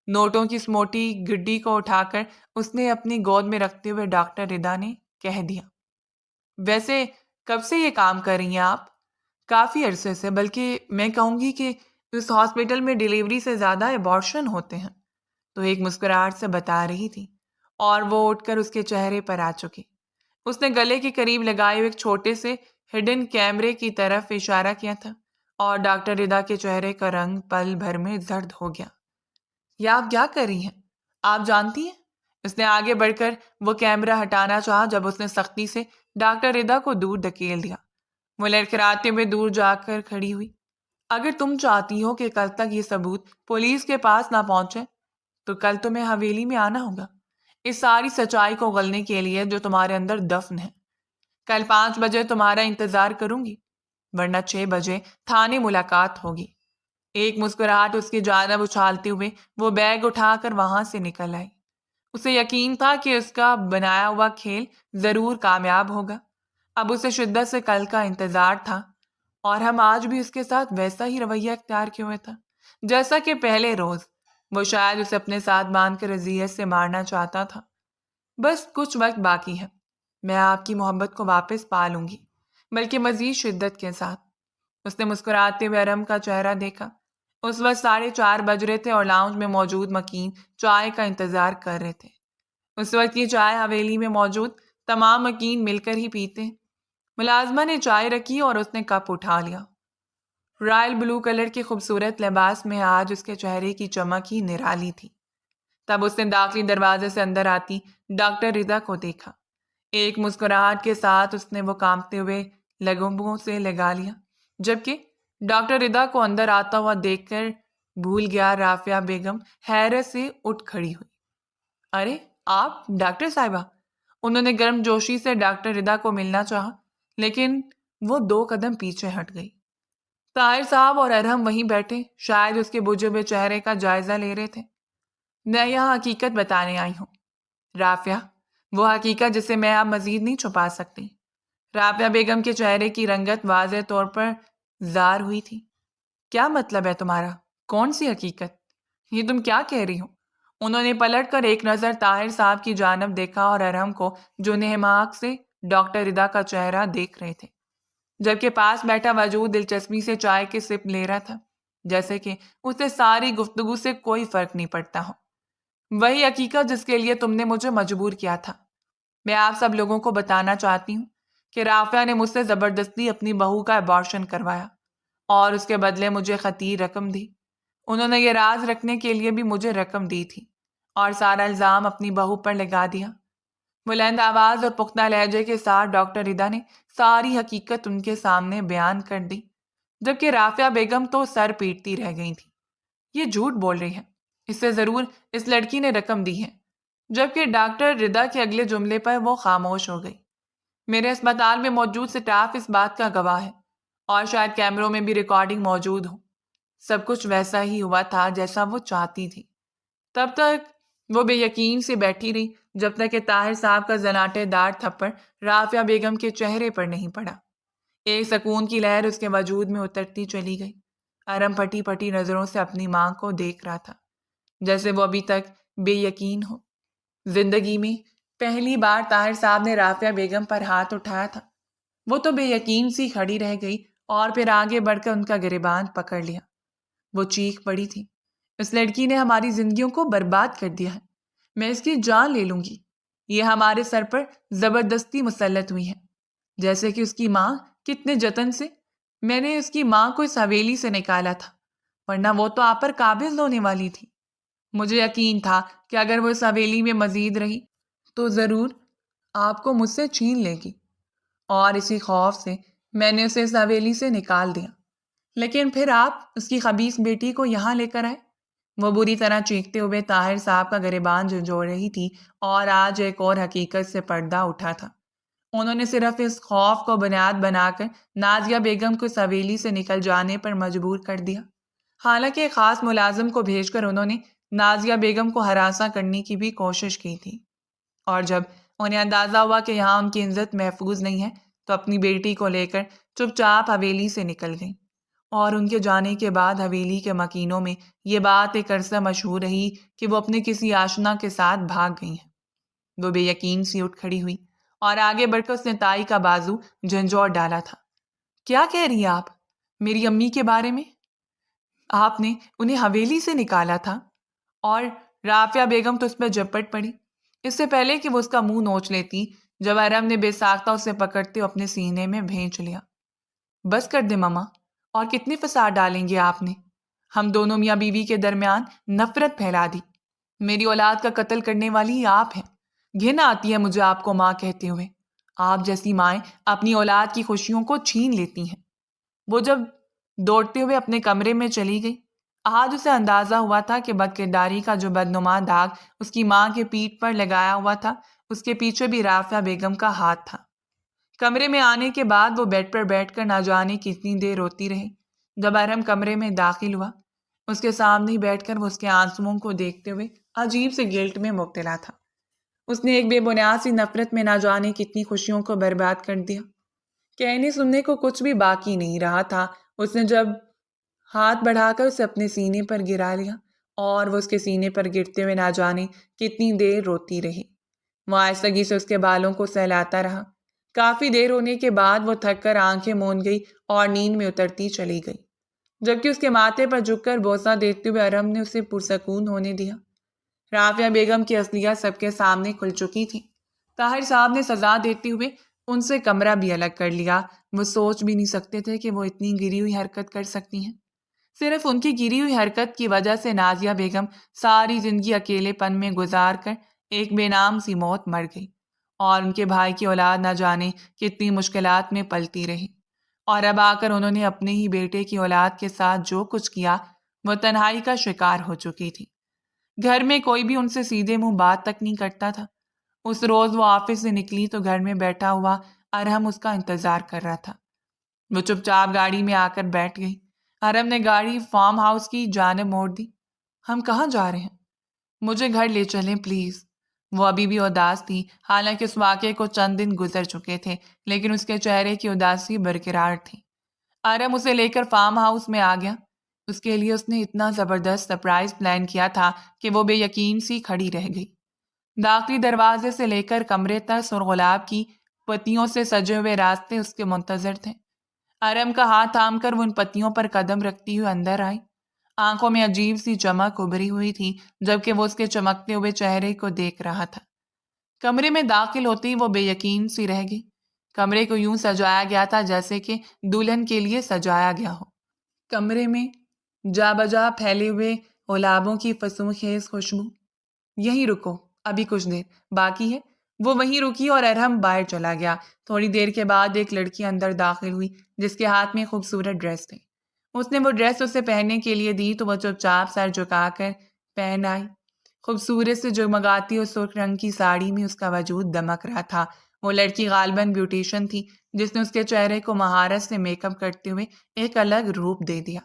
نوٹوں کی اس موٹی گڈی کو اٹھا کر اس نے اپنی گود میں رکھتے ہوئے ڈاکٹر ردا نے کہہ دیا۔ ویسے کب سے یہ کام کر رہی ہیں آپ؟ کافی عرصے سے، بلکہ میں کہوں گی کہ اس ہاسپٹل میں ڈیلیوری سے زیادہ ابارشن ہوتے ہیں، تو ایک مسکراہٹ سے بتا رہی تھی، اور وہ اٹھ کر اس کے چہرے پر آ چکی۔ اس نے گلے کے قریب لگائے ہوئے ایک چھوٹے سے ہڈن کیمرے کی طرف اشارہ کیا تھا، اور ڈاکٹر ردا کے چہرے کا رنگ پل بھر میں زرد ہو گیا۔ یہ آپ کیا کر رہی ہیں؟ آپ جانتی ہیں؟ اس نے آگے بڑھ کر وہ کیمرہ ہٹانا چاہا جب اس نے سختی سے ڈاکٹر ردا کو دور دھکیل دیا۔ وہ لڑکھڑاتے ہوئے دور جا کر کھڑی ہوئی۔ اگر تم چاہتی ہو کہ کل تک یہ ثبوت پولیس کے پاس نہ پہنچے تو کل تمہیں حویلی میں آنا ہوگا۔ اس ساری سچائی کو غلنے کے لیے جو تمہارے اندر دفن ہے۔ کل 5 بجے تمہارا انتظار کروں گی، ورنہ 6 بجے تھانے ملاقات ہوگی۔ ایک مسکراہٹ اس کی جانب اچھالتے ہوئے وہ بیگ اٹھا کر وہاں سے نکل آئی۔ اسے یقین تھا کہ اس کا بنایا ہوا کھیل ضرور کامیاب ہوگا۔ اب اسے شدت سے کل کا انتظار تھا، اور ہم آج بھی اس کے ساتھ ویسا ہی رویہ اختیار کیے ہوئے تھا جیسا کہ پہلے روز۔ وہ شاید اسے اپنے ساتھ باندھ کر اذیت سے مارنا چاہتا تھا۔ بس کچھ وقت باقی ہے، میں آپ کی محبت کو واپس پا لوں گی، بلکہ مزید شدت کے ساتھ۔ اس نے مسکراتے ہوئے ارم کا چہرہ دیکھا۔ اس وقت 4:30 بج رہے تھے اور لاؤنج میں موجود مکین چائے کا انتظار کر رہے تھے۔ اس وقت یہ چائے حویلی میں موجود تمام مکین مل کر ہی پیتے۔ ملازمہ نے چائے رکھی اور اس نے کپ اٹھا لیا۔ رائل بلو کلر کے خوبصورت لباس میں آج اس کے چہرے کی چمک ہی نرالی تھی۔ تب اس نے داخلی دروازے سے اندر آتی ڈاکٹر رضا کو دیکھا۔ ایک مسکراہٹ کے ساتھ اس نے وہ کانپتے ہوئے لگوں سے لگا لیا، جبکہ ڈاکٹر رضا کو اندر آتا ہوا دیکھ کر بھول گیا رافعہ بیگم حیرت سے اٹھ کھڑی ہوئی۔ ارے آپ ڈاکٹر صاحبہ! انہوں نے گرم جوشی سے ڈاکٹر رضا کو ملنا چاہا، لیکن وہ 2 قدم پیچھے ہٹ گئی۔ طاہر صاحب اور ارحم وہیں بیٹھے شاید اس کے بجھے ہوئے چہرے کا جائزہ لے رہے تھے۔ میں یہاں حقیقت بتانے آئی ہوں رافعہ، وہ حقیقت جسے میں اب مزید نہیں چھپا سکتی۔ رافعہ بیگم کے چہرے کی رنگت واضح طور پر ظاہر ہوئی تھی۔ کیا مطلب ہے تمہارا؟ کون سی حقیقت؟ یہ تم کیا کہہ رہی ہو؟ انہوں نے پلٹ کر ایک نظر طاہر صاحب کی جانب دیکھا اور ارحم کو، جو نہماک سے ڈاکٹر رضا کا چہرہ دیکھ رہے تھے، جبکہ پاس بیٹھا وجود دلچسپی سے چائے کے سپ لے رہا تھا، جیسے کہ اسے ساری گفتگو سے کوئی فرق نہیں پڑتا ہو۔ وہی حقیقت جس کے لیے تم نے مجھے مجبور کیا تھا۔ میں آپ سب لوگوں کو بتانا چاہتی ہوں کہ رافعہ نے مجھ سے زبردستی اپنی بہو کا ابارشن کروایا اور اس کے بدلے مجھے خطیر رقم دی۔ انہوں نے یہ راز رکھنے کے لیے بھی مجھے رقم دی تھی اور سارا الزام اپنی بہو پر لگا دیا۔ بلند آواز اور پختہ لہجے کے ساتھ ڈاکٹر رضا نے ساری حقیقت ان کے سامنے بیان کر دی، جبکہ رافعہ بیگم تو سر پیٹتی رہ گئی تھی۔ یہ جھوٹ بول رہی ہے، اس سے ضرور اس لڑکی نے رقم دی ہے۔ جبکہ ڈاکٹر رضا کے اگلے جملے پر وہ خاموش ہو گئی۔ میرے اسپتال میں موجود سٹاف اس بات کا گواہ ہے، اور شاید کیمروں میں بھی ریکارڈنگ موجود ہو۔ سب کچھ ویسا ہی ہوا تھا جیسا وہ چاہتی تھی۔ تب تک وہ بے یقین سے بیٹھی رہی جب تک کہ طاہر صاحب کا زناٹے دار تھپڑ رافعہ بیگم کے چہرے پر نہیں پڑا۔ ایک سکون کی لہر اس کے وجود میں اترتی چلی گئی۔ ارم پھٹی پھٹی نظروں سے اپنی ماں کو دیکھ رہا تھا، جیسے وہ ابھی تک بے یقین ہو۔ زندگی میں پہلی بار طاہر صاحب نے رافعہ بیگم پر ہاتھ اٹھایا تھا۔ وہ تو بے یقین سی کھڑی رہ گئی اور پھر آگے بڑھ کر ان کا گریبان پکڑ لیا۔ وہ چیخ پڑی تھی، اس لڑکی نے ہماری زندگیوں کو برباد کر دیا ہے، میں اس کی جان لے لوں گی۔ یہ ہمارے سر پر زبردستی مسلط ہوئی ہے، جیسے کہ اس کی ماں کتنے جتن سے۔ میں نے اس کی ماں کو اس حویلی سے نکالا تھا، ورنہ وہ تو آپ پر قابض ہونے والی تھی۔ مجھے یقین تھا کہ اگر وہ اس حویلی میں مزید رہی تو ضرور آپ کو مجھ سے چھین لے گی، اور اسی خوف سے میں نے اسے اس حویلی سے نکال دیا۔ لیکن پھر آپ اس کی خبیث بیٹی کو یہاں لے کر آئے۔ وہ بری طرح چیختے ہوئے طاہر صاحب کا گریبان جھنجھوڑ رہی تھی، اور آج ایک اور حقیقت سے پردہ اٹھا تھا۔ انہوں نے صرف اس خوف کو بنیاد بنا کر نازیہ بیگم کو اس حویلی سے نکل جانے پر مجبور کر دیا۔ حالانکہ ایک خاص ملازم کو بھیج کر انہوں نے نازیہ بیگم کو ہراساں کرنے کی بھی کوشش کی تھی، اور جب انہیں اندازہ ہوا کہ یہاں ان کی عزت محفوظ نہیں ہے تو اپنی بیٹی کو لے کر چپ چاپ حویلی سے نکل گئی۔ اور ان کے جانے کے بعد حویلی کے مکینوں میں یہ بات ایک عرصہ مشہور رہی کہ وہ اپنے کسی آشنا کے ساتھ بھاگ گئی ہیں۔ وہ بے یقین سی اٹھ کھڑی ہوئی اور آگے بڑھ کر اس نے تائی کا بازو جھنجھوڑ ڈالا تھا۔ کیا کہہ رہی ہیں آپ میری امی کے بارے میں؟ آپ نے انہیں حویلی سے نکالا تھا؟ اور رافعہ بیگم تو اس پہ جھپٹ پڑی، اس سے پہلے کہ وہ اس کا منہ نوچ لیتی، جب ارم نے بے ساختہ اسے پکڑتے اپنے سینے میں بھینچ لیا۔ بس کر دے ماما، اور کتنے فساد ڈالیں گے آپ نے؟ ہم دونوں میاں بیوی کے درمیان نفرت پھیلا دی۔ میری اولاد کا قتل کرنے والی آپ ہیں۔ گھن آتی ہے مجھے آپ کو ماں کہتے ہوئے۔ آپ جیسی مائیں اپنی اولاد کی خوشیوں کو چھین لیتی ہیں۔ وہ جب دوڑتے ہوئے اپنے کمرے میں چلی گئی، آج اسے اندازہ ہوا تھا کہ بد کرداری کا جو بدنما داغ اس کی ماں کے پیٹھ پر لگایا ہوا تھا، اس کے پیچھے بھی رافعہ بیگم کا ہاتھ تھا۔ کمرے میں آنے کے بعد وہ بیڈ پر بیٹھ کر نہ جانے کتنی دیر روتی رہی۔ جب ارحم کمرے میں داخل ہوا، اس کے سامنے بیٹھ کر وہ اس کے آنسوؤں کو دیکھتے ہوئے عجیب سے گلٹ میں مبتلا تھا۔ اس نے ایک بے بنیاد سی نفرت میں نہ جانے کتنی خوشیوں کو برباد کر دیا۔ کہنے سننے کو کچھ بھی باقی نہیں رہا تھا۔ اس نے جب ہاتھ بڑھا کر اسے اپنے سینے پر گرا لیا اور وہ اس کے سینے پر گرتے ہوئے نہ جانے کتنی دیر روتی رہی۔ وہ آہستگی سے اس کے بالوں کو سہلاتا رہا۔ کافی دیر ہونے کے بعد وہ تھک کر آنکھیں موند گئی اور نیند میں اترتی چلی گئی، جبکہ اس کے ماتھے پر جھک کر بوسہ دیتے ہوئے ارحم نے اسے پرسکون ہونے دیا۔ رافعہ بیگم کی اصلیت سب کے سامنے کھل چکی تھی۔ طاہر صاحب نے سزا دیتے ہوئے ان سے کمرہ بھی الگ کر لیا۔ وہ سوچ بھی نہیں سکتے تھے کہ وہ اتنی گری ہوئی حرکت کر سکتی ہیں۔ صرف ان کی گری ہوئی حرکت کی وجہ سے نازیہ بیگم ساری زندگی اکیلے پن میں گزار کر ایک بے نام سی موت مر گئی، اور ان کے بھائی کی اولاد نہ جانے کتنی مشکلات میں پلتی رہی، اور اب آ کر انہوں نے اپنے ہی بیٹے کی اولاد کے ساتھ جو کچھ کیا وہ تنہائی کا شکار ہو چکی تھی۔ گھر میں کوئی بھی ان سے سیدھے منہ بات تک نہیں کرتا تھا۔ اس روز وہ آفس سے نکلی تو گھر میں بیٹھا ہوا ارحم اس کا انتظار کر رہا تھا۔ وہ چپ چاپ گاڑی میں آ کر بیٹھ گئی۔ ارحم نے گاڑی فارم ہاؤس کی جانب موڑ دی۔ ہم کہاں جا رہے ہیں؟ مجھے گھر لے چلیں پلیز۔ وہ ابھی بھی اداس تھی، حالانکہ اس واقعے کو چند دن گزر چکے تھے، لیکن اس کے چہرے کی اداسی برقرار تھی۔ ارحم اسے لے کر فارم ہاؤس میں آ گیا۔ اس کے لیے اس نے اتنا زبردست سرپرائز پلان کیا تھا کہ وہ بے یقین سی کھڑی رہ گئی۔ داخلی دروازے سے لے کر کمرے تک سرغلاب کی پتیوں سے سجے ہوئے راستے اس کے منتظر تھے۔ ارحم کا ہاتھ تھام کر وہ ان پتیوں پر قدم رکھتی ہوئے اندر آئی۔ آنکھوں میں عجیب سی چمک ابھری ہوئی تھی، جبکہ وہ اس کے چمکتے ہوئے چہرے کو دیکھ رہا تھا۔ کمرے میں داخل ہوتے ہی وہ بے یقین سی رہ گئی۔ کمرے کو یوں سجایا گیا تھا جیسے کہ دلہن کے لیے سجایا گیا ہو۔ کمرے میں جا بجا پھیلے ہوئے گلابوں کی فسوں خیز خوشبو۔ یہیں رکو، ابھی کچھ دیر باقی ہے۔ وہ وہیں رکی اور ارحم باہر چلا گیا۔ تھوڑی دیر کے بعد ایک لڑکی اندر داخل ہوئی جس کے ہاتھ میں خوبصورت ڈریس تھے۔ اس نے وہ ڈریس اسے پہننے کے لیے دی تو وہ چپ چاپ سر جھکا کر پہن آئی۔ خوبصورت سے جگمگاتی اور سرخ رنگ کی ساڑی میں اس کا وجود دمک رہا تھا۔ وہ لڑکی غالباً بیوٹیشین تھی جس نے اس کے چہرے کو مہارت سے میک اپ کرتے ہوئے ایک الگ روپ دے دیا۔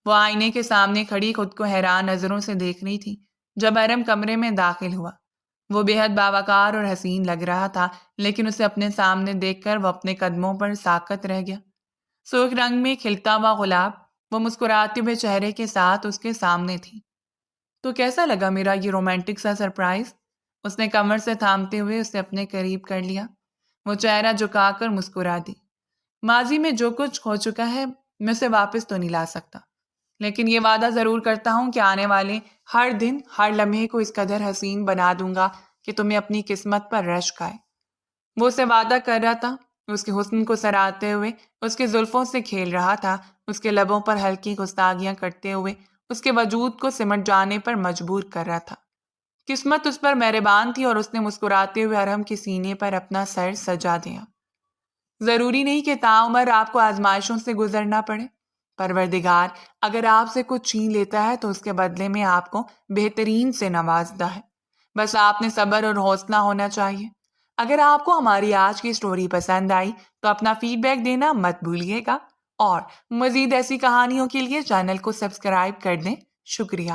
وہ آئینے کے سامنے کھڑی خود کو حیران نظروں سے دیکھ رہی تھی جب ارحم کمرے میں داخل ہوا۔ وہ بے حد باوقار اور حسین لگ رہا تھا، لیکن اسے اپنے سامنے دیکھ کر وہ اپنے قدموں پر ساکت رہ گیا۔ سرخ رنگ میں کھلتا ہوا گلاب وہ مسکراتے ہوئے چہرے کے ساتھ اس کے سامنے تھی۔ تو کیسا لگا میرا یہ رومانٹک سا سرپرائز؟ اس نے کمر سے تھامتے ہوئے اسے اپنے قریب کر لیا۔ وہ چہرہ جھکا کر مسکرا دی۔ ماضی میں جو کچھ ہو چکا ہے میں اسے واپس تو نہیں لا سکتا، لیکن یہ وعدہ ضرور کرتا ہوں کہ آنے والے ہر دن ہر لمحے کو اس قدر حسین بنا دوں گا کہ تمہیں اپنی قسمت پر رشک آئے۔ وہ اسے وعدہ کر رہا تھا، اس کے حسن کو سراہتے ہوئے اس کے زلفوں سے کھیل رہا تھا، اس کے لبوں پر ہلکی گستاخیاں کرتے ہوئے اس کے وجود کو سمٹ جانے پر مجبور کر رہا تھا۔ قسمت اس پر مہربان تھی اور اس نے مسکراتے ہوئے ارحم کے سینے پر اپنا سر سجا دیا۔ ضروری نہیں کہ تاعمر آپ کو آزمائشوں سے گزرنا پڑے۔ پروردگار اگر آپ سے کچھ چھین لیتا ہے تو اس کے بدلے میں آپ کو بہترین سے نوازتا ہے۔ بس آپ نے صبر اور حوصلہ ہونا چاہیے۔ اگر آپ کو ہماری آج کی سٹوری پسند آئی تو اپنا فیڈ بیک دینا مت بھولیے گا، اور مزید ایسی کہانیوں کے لیے چینل کو سبسکرائب کر دیں۔ شکریہ۔